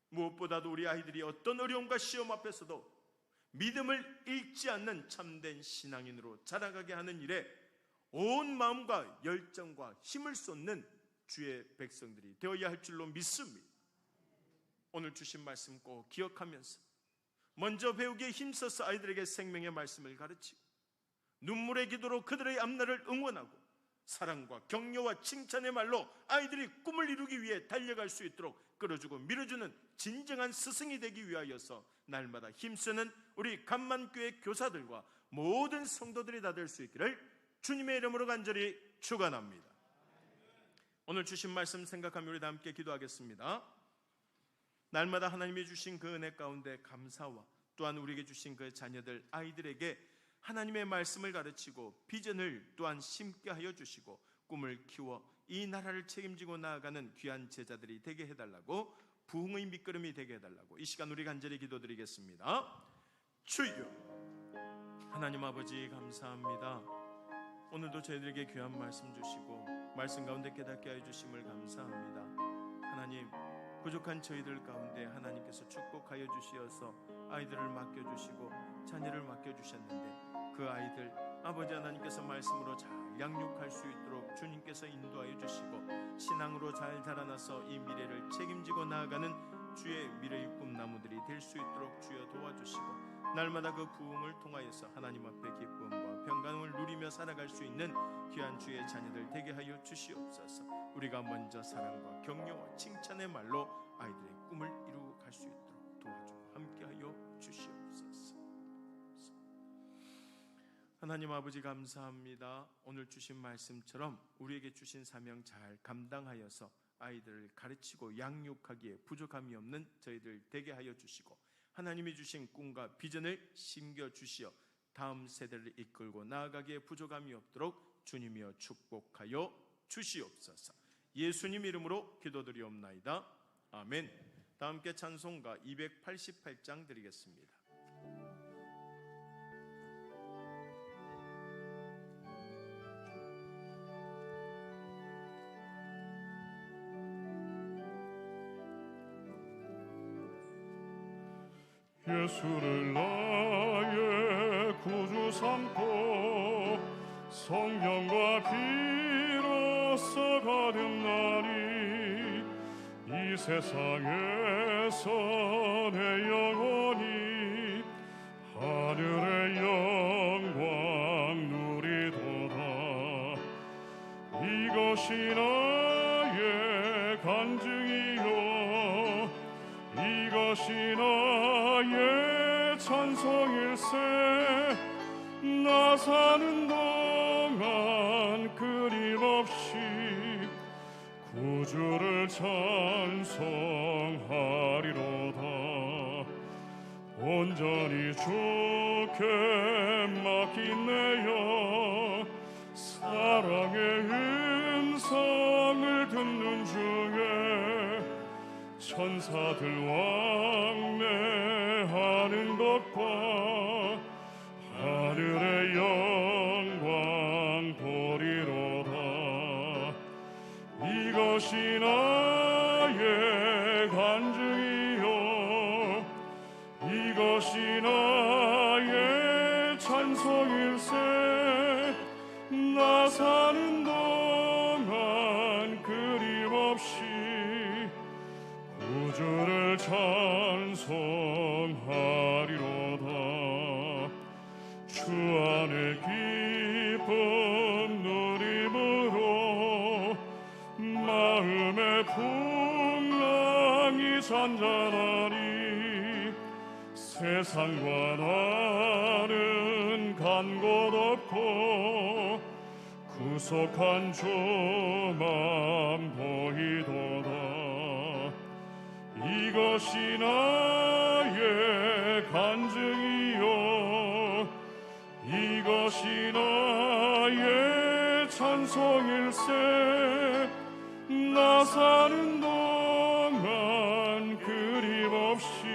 Speaker 1: 무엇보다도 우리 아이들이 어떤 어려움과 시험 앞에서도 믿음을 잃지 않는 참된 신앙인으로 자라가게 하는 일에 온 마음과 열정과 힘을 쏟는 주의 백성들이 되어야 할 줄로 믿습니다. 오늘 주신 말씀 꼭 기억하면서 먼저 배우기에 힘써서 아이들에게 생명의 말씀을 가르치고 눈물의 기도로 그들의 앞날을 응원하고 사랑과 격려와 칭찬의 말로 아이들이 꿈을 이루기 위해 달려갈 수 있도록 끌어주고 밀어주는 진정한 스승이 되기 위하여서 날마다 힘쓰는 우리 감만교회 교사들과 모든 성도들이 다 될 수 있기를 주님의 이름으로 간절히 축원합니다. 오늘 주신 말씀 생각하며 우리 다 함께 기도하겠습니다. 날마다 하나님이 주신 그 은혜 가운데 감사와 또한 우리에게 주신 그 자녀들 아이들에게 하나님의 말씀을 가르치고 비전을 또한 심게 하여 주시고 꿈을 키워 이 나라를 책임지고 나아가는 귀한 제자들이 되게 해달라고, 부흥의 밑거름이 되게 해달라고 이 시간 우리 간절히 기도드리겠습니다. 주여 하나님 아버지 감사합니다. 오늘도 저희들에게 귀한 말씀 주시고 말씀 가운데 깨닫게 하여 주심을 감사합니다. 하나님, 부족한 저희들 가운데 하나님께서 축복하여 주시어서 아이들을 맡겨주시고 자녀를 맡겨주셨는데 그 아이들 아버지 하나님께서 말씀으로 잘 양육할 수 있도록 주님께서 인도하여 주시고 신앙으로 잘 자라나서 이 미래를 책임지고 나아가는 주의 미래의 꿈나무들이 될 수 있도록 주여 도와주시고 날마다 그 부흥을 통하여서 하나님 앞에 기쁨과 평강을 누리며 살아갈 수 있는 귀한 주의 자녀들 되게 하여 주시옵소서. 우리가 먼저 사랑과 격려와 칭찬의 말로 아이들의 꿈을 이루어 갈 수 있도록 도와주고 함께하여 주시옵소서. 하나님 아버지 감사합니다. 오늘 주신 말씀처럼 우리에게 주신 사명 잘 감당하여서 아이들을 가르치고 양육하기에 부족함이 없는 저희들 되게 하여 주시고 하나님이 주신 꿈과 비전을 심겨 주시어 다음 세대를 이끌고 나아가기에 부족함이 없도록 주님이여 축복하여 주시옵소서. 예수님 이름으로 기도드리옵나이다. 아멘. 다 함께 찬송가 288장 드리겠습니다.
Speaker 2: 예수를 나의 구주 삼고 성령과 피로써 거듭나니 이 세상에서 내 영혼이 하늘의 영광 누리도다. 이것이 나의 간증이요 이것이 나의 찬송일세. 나 사는 동안 끊임없이 구주를 찬송하리로다. 온전히 주께 맡긴 내 영 사랑의 음성을 듣는 중에 천사들 왕래하는 것과 하늘의 영광 보리로다. 이것이 나의 간증이요 이것이 나의 찬송일세. 나 사는 동안 끊임없이 구주를 찬송하리로다. 주 안에 기쁨 누림으로 마음의 풍랑이 잔잔하니 세상과 나는 간 곳 없고 구속한 주만 보이도다. 이것이 나의 간증이요 이것이 나의 찬송일세. 나 사는 동안 끊임없이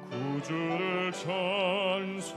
Speaker 2: 구주를 찬송하리로다.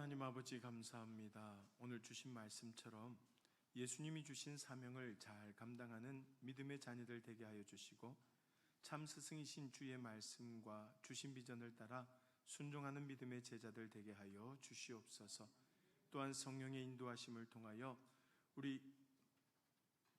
Speaker 1: 하나님 아버지 감사합니다. 오늘 주신 말씀처럼 예수님이 주신 사명을 잘 감당하는 믿음의 자녀들 되게 하여 주시고 참 스승이신 주의 말씀과 주신 비전을 따라 순종하는 믿음의 제자들 되게 하여 주시옵소서. 또한 성령의 인도하심을 통하여 우리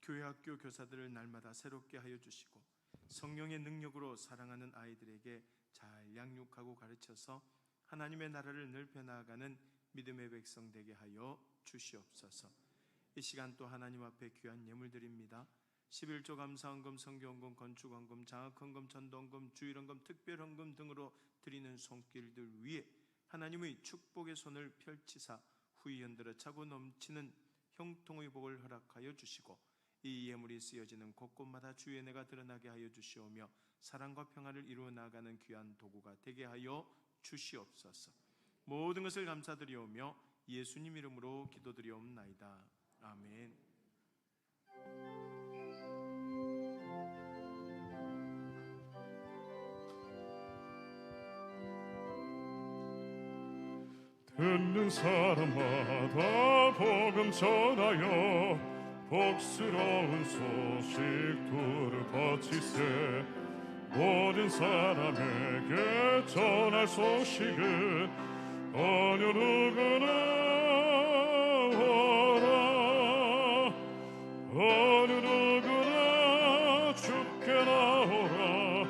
Speaker 1: 교회 학교 교사들을 날마다 새롭게 하여 주시고 성령의 능력으로 사랑하는 아이들에게 잘 양육하고 가르쳐서 하나님의 나라를 넓혀 나아가는 믿음의 백성 되게 하여 주시옵소서. 이 시간 또 하나님 앞에 귀한 예물 드립니다. 11조 감사헌금, 성교헌금, 건축헌금, 장학헌금, 전도헌금, 주일헌금, 특별헌금 등으로 드리는 손길들 위에 하나님의 축복의 손을 펼치사 후이 흔들어 차고 넘치는 형통의 복을 허락하여 주시고 이 예물이 쓰여지는 곳곳마다 주의 은혜가 드러나게 하여 주시오며 사랑과 평화를 이루어 나가는 귀한 도구가 되게 하여 주시옵소서. 모든 것을 감사드리오며 예수님 이름으로 기도드리옵나이다. 아멘.
Speaker 2: 듣는 사람마다 복음 전하여 복스러운 소식 두루 퍼치세. 모든 사람에게 전할 소식은 어느 누구나 오라. 어느 누구나 주께 나오라.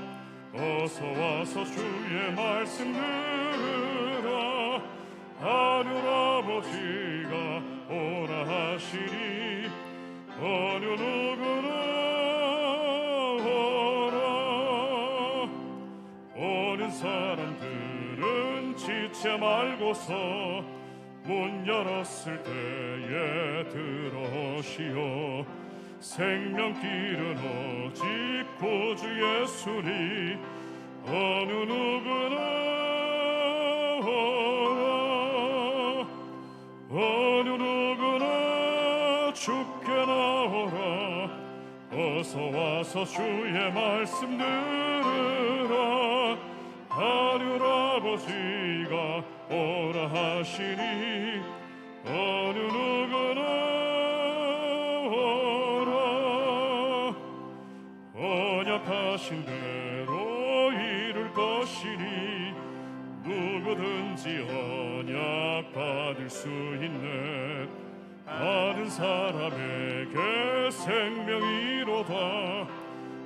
Speaker 2: 어서 와서 주의 말씀 들으라. 하늘 아버지가 오라 하시니 어느 누구나 오라. 오는 사람들은 지체 말고서 문 열었을 때에 들어오시오. 생명길은 오직 구주 예수니 어느 누구나 오라. 어느 누구나 주께 나오라. 어서 와서 주의 말씀 들으라. 하늘 아버지가 오라 하시니 어느 누구나 오라. 언약하신 대로 이룰 것이니 누구든지 언약 받을 수 있네. 받은 사람에게 생명이로다.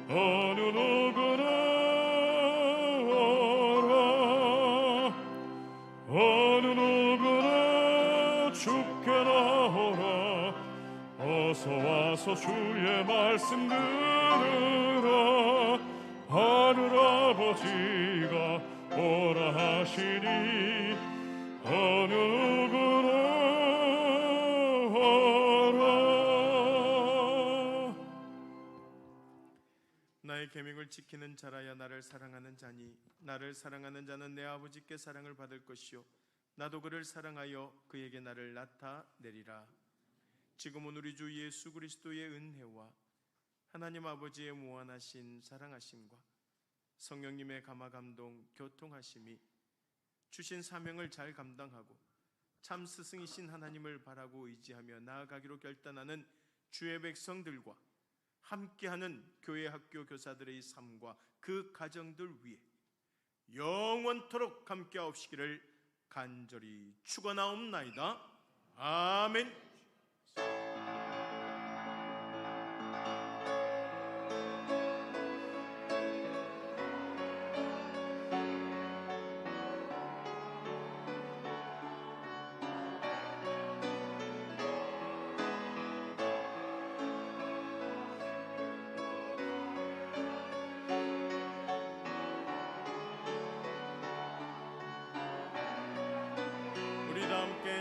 Speaker 2: 어느 누구나 오라. 어느 누구나 주께 나오라. 어서 와서 주의 말씀 들으라. 하늘 아버지가 오라 하시니 어느 누구나
Speaker 1: 나의 계명을 지키는 자라야 나를 사랑하는 자니 나를 사랑하는 자는 내 아버지께 사랑을 받을 것이요 나도 그를 사랑하여 그에게 나를 나타내리라. 지금은 우리 주 예수 그리스도의 은혜와 하나님 아버지의 무한하신 사랑하심과 성령님의 감화 감동 교통하심이 주신 사명을 잘 감당하고 참 스승이신 하나님을 바라고 의지하며 나아가기로 결단하는 주의 백성들과 함께하는 교회 학교 교사들의 삶과 그 가정들 위해 영원토록 함께하옵시기를 간절히 축원하옵나이다. 아멘.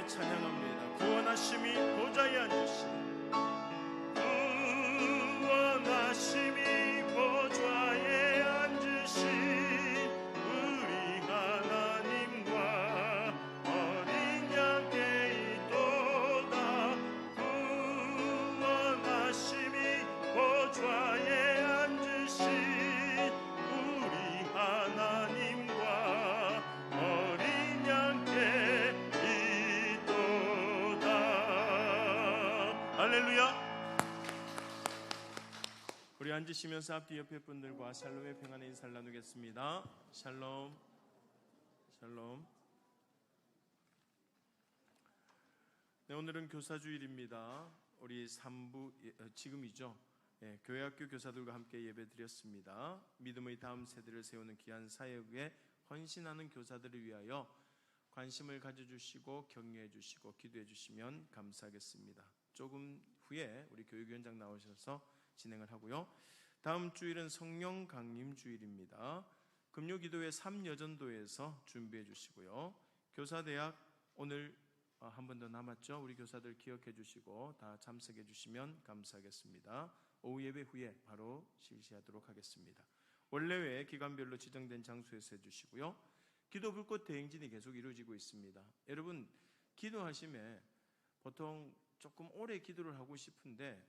Speaker 1: 찬양합니다. 구원하심이 보좌에 앉으신 구원하심이 보좌에 앉으신 우리 하나님과 어린 양께 있도다. 구원하심이 보좌에 앉으신 우리 하나님과 어린 양께 있도다. 할렐루야. 우리 앉으시면서 앞뒤 옆에 분들과 샬롬의 평안의 인사를 나누겠습니다. 샬롬, 샬롬. 네, 오늘은 교사주일입니다. 우리 3부 지금이죠. 교회학교 교사들과 함께 예배 드렸습니다. 믿음의 다음 세대를 세우는 귀한 사역에 헌신하는 교사들을 위하여 관심을 가져주시고 격려해 주시고 기도해 주시면 감사하겠습니다. 조금 후에 우리 교육위원장 나오셔서 진행을 하고요. 다음 주일은 성령 강림 주일입니다. 금요기도회 3여전도에서 준비해 주시고요. 교사대학 오늘 한 번 더 남았죠. 우리 교사들 기억해 주시고 다 참석해 주시면 감사하겠습니다. 오후 예배 후에 바로 실시하도록 하겠습니다. 원래외 기간별로 지정된 장소에서 해주시고요. 기도 불꽃 대행진이 계속 이루어지고 있습니다. 여러분 기도하심에 보통 조금 오래 기도를 하고 싶은데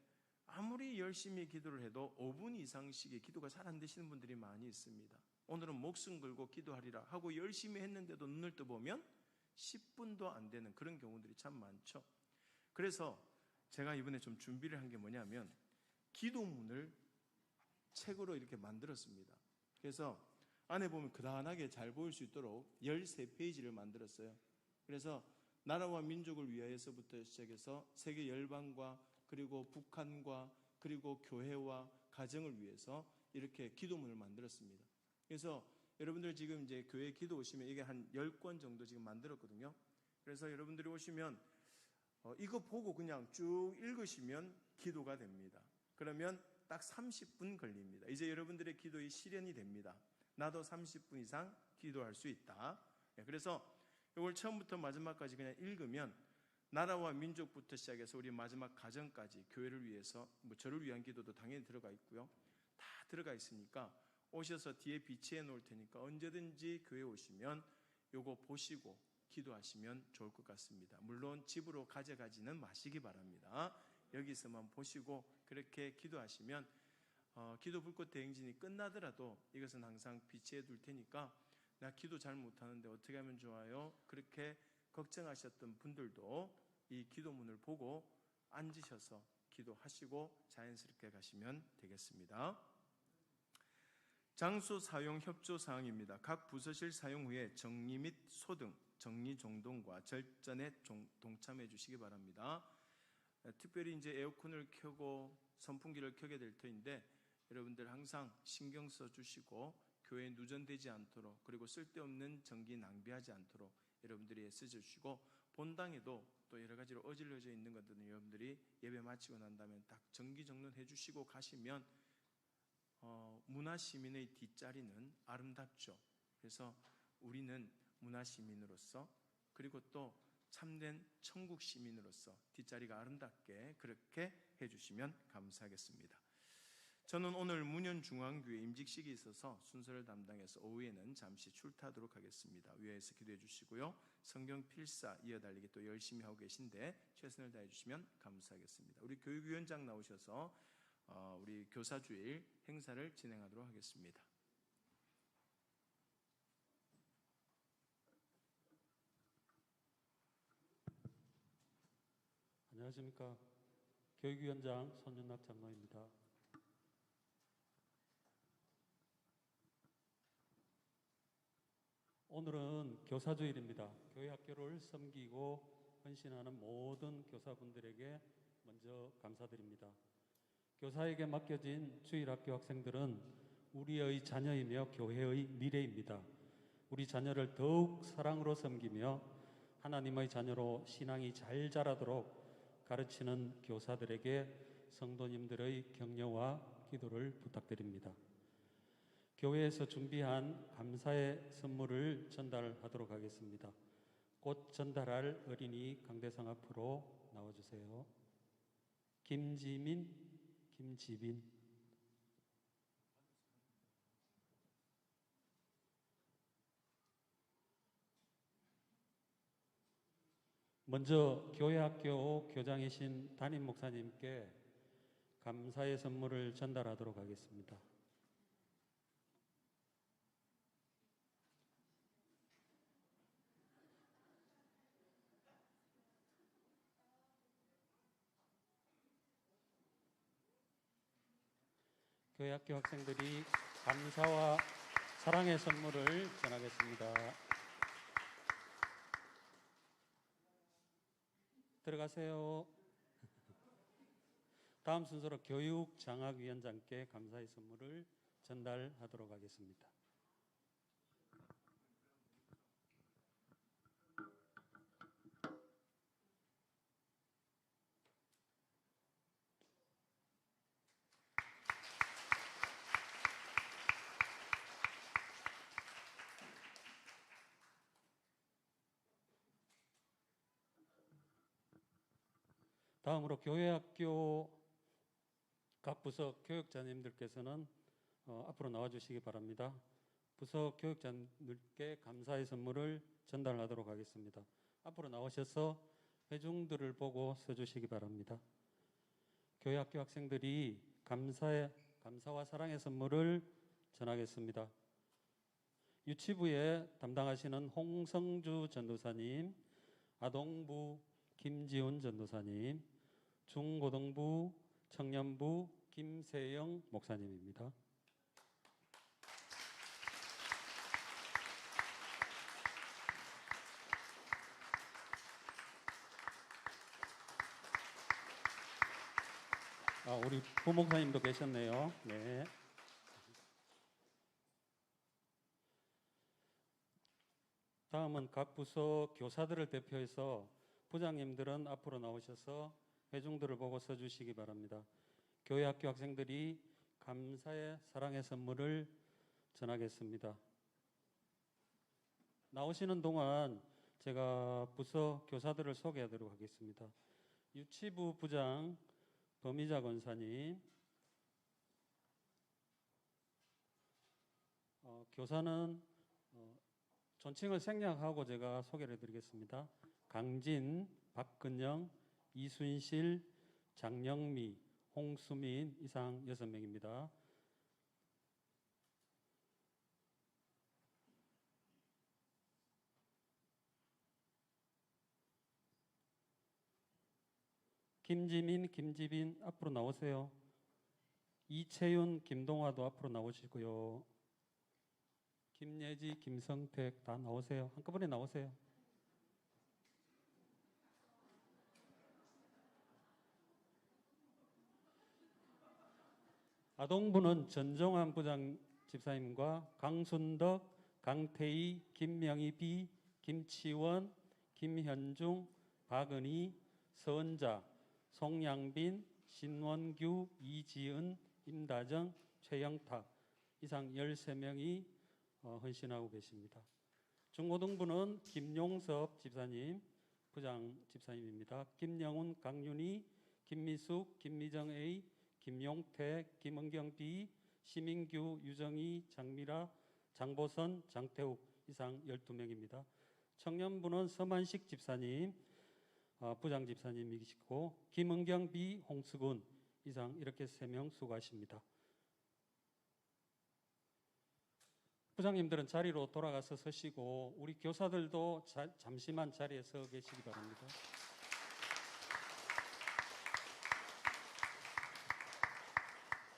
Speaker 1: 아무리 열심히 기도를 해도 5분 이상씩의 기도가 잘 안 되시는 분들이 많이 있습니다. 오늘은 목숨 걸고 기도하리라 하고 열심히 했는데도 눈을 떠보면 10분도 안 되는 그런 경우들이 참 많죠. 그래서 제가 이번에 좀 준비를 한 게 뭐냐면 기도문을 책으로 이렇게 만들었습니다. 그래서 안에 보면 그단하게 잘 보일 수 있도록 13페이지를 만들었어요. 그래서 나라와 민족을 위하여서부터 시작해서 세계 열방과 그리고 북한과 그리고 교회와 가정을 위해서 이렇게 기도문을 만들었습니다. 그래서 여러분들 지금 이제 교회 기도 오시면 이게 한 10권 정도 지금 만들었거든요. 그래서 여러분들이 오시면 이거 보고 그냥 쭉 읽으시면 기도가 됩니다. 그러면 딱 30분 걸립니다. 이제 여러분들의 기도의 실현이 됩니다. 나도 30분 이상 기도할 수 있다. 그래서 이걸 처음부터 마지막까지 그냥 읽으면 나라와 민족부터 시작해서 우리 마지막 가정까지 교회를 위해서 저를 위한 기도도 당연히 들어가 있고요. 다 들어가 있으니까 오셔서 뒤에 비치해 놓을 테니까 언제든지 교회 오시면 요거 보시고 기도하시면 좋을 것 같습니다. 물론 집으로 가져가지는 마시기 바랍니다. 여기서만 보시고 그렇게 기도하시면 기도 불꽃 대행진이 끝나더라도 이것은 항상 비치해 둘 테니까 나 기도 잘 못하는데 어떻게 하면 좋아요? 그렇게 걱정하셨던 분들도 이 기도문을 보고 앉으셔서 기도하시고 자연스럽게 가시면 되겠습니다. 장소 사용 협조 사항입니다. 각 부서실 사용 후에 정리 및 소등, 정리 정돈과 절전에 동참해 주시기 바랍니다. 특별히 이제 에어컨을 켜고 선풍기를 켜게 될 터인데 여러분들 항상 신경 써 주시고 교회에 누전되지 않도록 그리고 쓸데없는 전기 낭비하지 않도록 여러분들이 애써 주시고 본당에도 또 여러 가지로 어질러져 있는 것들은 여러분들이 예배 마치고 난 다음에 딱 정기 정돈해 주시고 가시면 문화시민의 뒷자리는 아름답죠. 그래서 우리는 문화시민으로서 그리고 또 참된 천국 시민으로서 뒷자리가 아름답게 그렇게 해주시면 감사하겠습니다. 저는 오늘 문현중앙교회 임직식이 있어서 순서를 담당해서 오후에는 잠시 출타하도록 하겠습니다. 위에서 기도해 주시고요. 성경 필사 이어달리기 또 열심히 하고 계신데 최선을 다해 주시면 감사하겠습니다. 우리 교육위원장 나오셔서 우리 교사주일 행사를 진행하도록 하겠습니다.
Speaker 3: 안녕하십니까. 교육위원장 손윤락 장로입니다. 오늘은 교사주일입니다. 교회 학교를 섬기고 헌신하는 모든 교사분들에게 먼저 감사드립니다. 교사에게 맡겨진 주일학교 학생들은 우리의 자녀이며 교회의 미래입니다. 우리 자녀를 더욱 사랑으로 섬기며 하나님의 자녀로 신앙이 잘 자라도록 가르치는 교사들에게 성도님들의 격려와 기도를 부탁드립니다. 교회에서 준비한 감사의 선물을 전달하도록 하겠습니다. 곧 전달할 어린이 강대상 앞으로 나와주세요. 김지민, 김지빈. 먼저 교회학교 교장이신 담임 목사님께 감사의 선물을 전달하도록 하겠습니다. 교회 학교 학생들이 감사와 사랑의 선물을 전하겠습니다. 들어가세요. 다음 순서로 교육장학위원장께 감사의 선물을 전달하도록 하겠습니다. 다음으로 교회학교 각 부서 교육자님들께서는 앞으로 나와주시기 바랍니다. 부서 교육자님들께 감사의 선물을 전달하도록 하겠습니다. 앞으로 나오셔서 회중들을 보고 서주시기 바랍니다. 교회학교 학생들이 감사와 사랑의 선물을 전하겠습니다. 유치부에 담당하시는 홍성주 전도사님, 아동부 김지훈 전도사님, 중고등부 청년부 김세영 목사님입니다. 우리 부목사님도 계셨네요. 네. 다음은 각 부서 교사들을 대표해서 부장님들은 앞으로 나오셔서 회중들을 보고 서주시기 바랍니다. 교회 학교 학생들이 감사의 사랑의 선물을 전하겠습니다. 나오시는 동안 제가 부서 교사들을 소개하도록 하겠습니다. 유치부 부장 범희자 권사님, 교사는 존칭을 생략하고 제가 소개를 해드리겠습니다. 강진, 박근영, 이순실, 장영미, 홍수민 이상 6명입니다. 김지민, 김지빈 앞으로 나오세요. 이채윤, 김동화도 앞으로 나오시고요. 김예지, 김성택 다 나오세요. 한꺼번에 나오세요. 아동부는 전종환 부장 집사님과 강순덕, 강태희, 김명희 비, 김치원, 김현중, 박은희, 서은자, 송양빈, 신원규, 이지은, 임다정, 최영탁 이상 13명이 헌신하고 계십니다. 중고등부는 김용섭 집사님, 부장 집사님입니다. 김영훈, 강윤희, 김미숙, 김미정 A, 김용태, 김은경 B, 시민규, 유정희, 장미라, 장보선, 장태욱 이상 12명입니다. 청년부는 서만식 집사님, 부장 집사님이시고 김은경 B, 홍수근 이상 이렇게 3명 수고하십니다. 부장님들은 자리로 돌아가서 서시고 우리 교사들도 잠시만 자리에 서 계시기 바랍니다.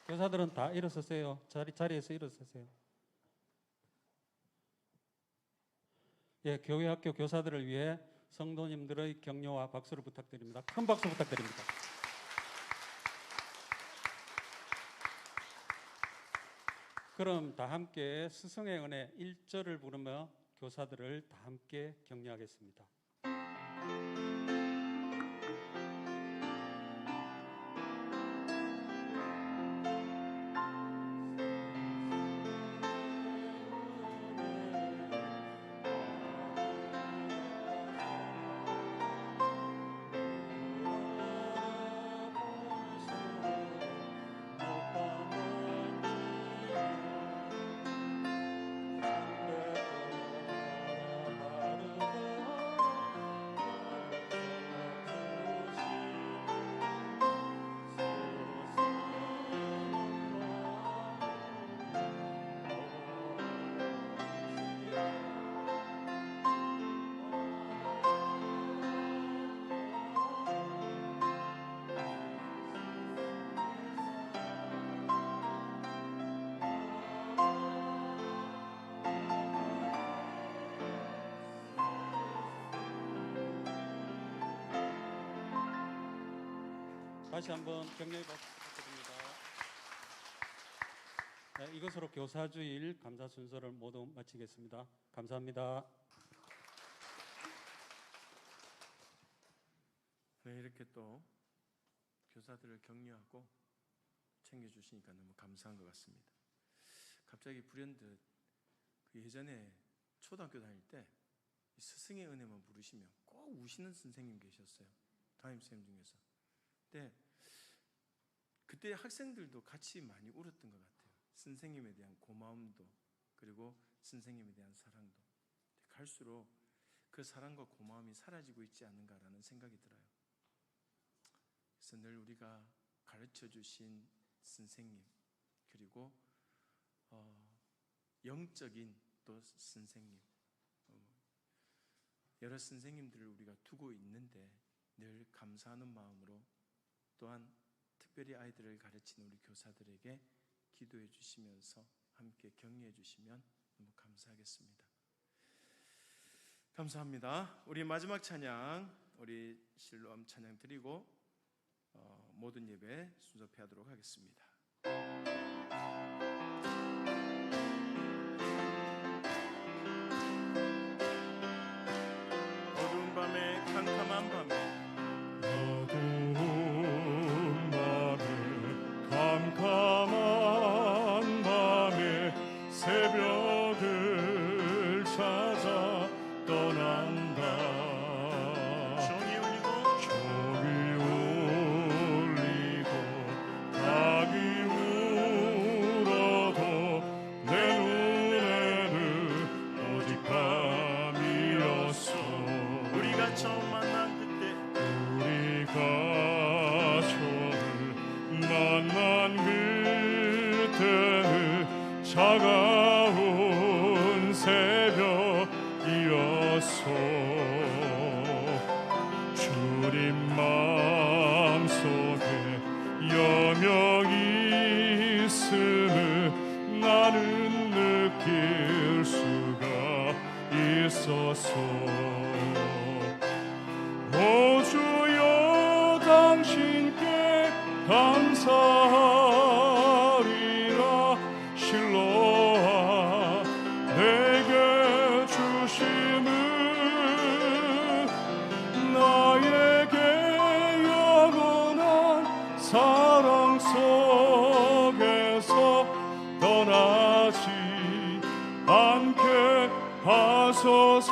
Speaker 3: 교사들은 다 일어서세요. 자리에서 일어서세요. 예, 교회 학교 교사들을 위해 성도님들의 격려와 박수를 부탁드립니다. 큰 박수 부탁드립니다. 그럼 다 함께 스승의 은혜 1절을 부르며 교사들을 다 함께 격려하겠습니다. 다시 한번 격려의 박수 부탁드립니다. 네, 이것으로 교사주일 감사 순서를 모두 마치겠습니다. 감사합니다.
Speaker 1: 네, 이렇게 또 교사들을 격려하고 챙겨주시니까 너무 감사한 것 같습니다. 갑자기 불현듯 그 예전에 초등학교 다닐 때 스승의 은혜만 부르시면 꼭 우시는 선생님 계셨어요. 담임선생님 중에서. 근데 그때 학생들도 같이 많이 울었던 것 같아요. 선생님에 대한 고마움도 그리고 선생님에 대한 사랑도. 갈수록 그 사랑과 고마움이 사라지고 있지 않는가라는 생각이 들어요. 그래서 늘 우리가 가르쳐 주신 선생님 그리고 영적인 또 선생님, 여러 선생님들을 우리가 두고 있는데 늘 감사하는 마음으로 또한 특별히 아이들을 가르치는 우리 교사들에게 기도해 주시면서 함께 격려해 주시면 너무 감사하겠습니다. 감사합니다. 우리 마지막 찬양, 우리 실로암 찬양 드리고 모든 예배 수접하도록 하겠습니다. 어두운 밤에 캄캄한 밤에
Speaker 2: 어두운 밤에 캄캄한 밤에 새벽을 찾아 떠난다. 종이 울리고 닭이 울어도 내 눈에는 오직 밤이었어.
Speaker 1: 우리가 처음 만난 그때
Speaker 2: 우리가 처음 만난 그때는 차가운 새벽이었어. 주님 마음속에 영영이 있음을 나는 느낄 수가 있었어. 오 주여 당신께 감사하리라. 실로아 내게 주심은 나에게 영원한 사랑 속에서 떠나지 않게 하소서.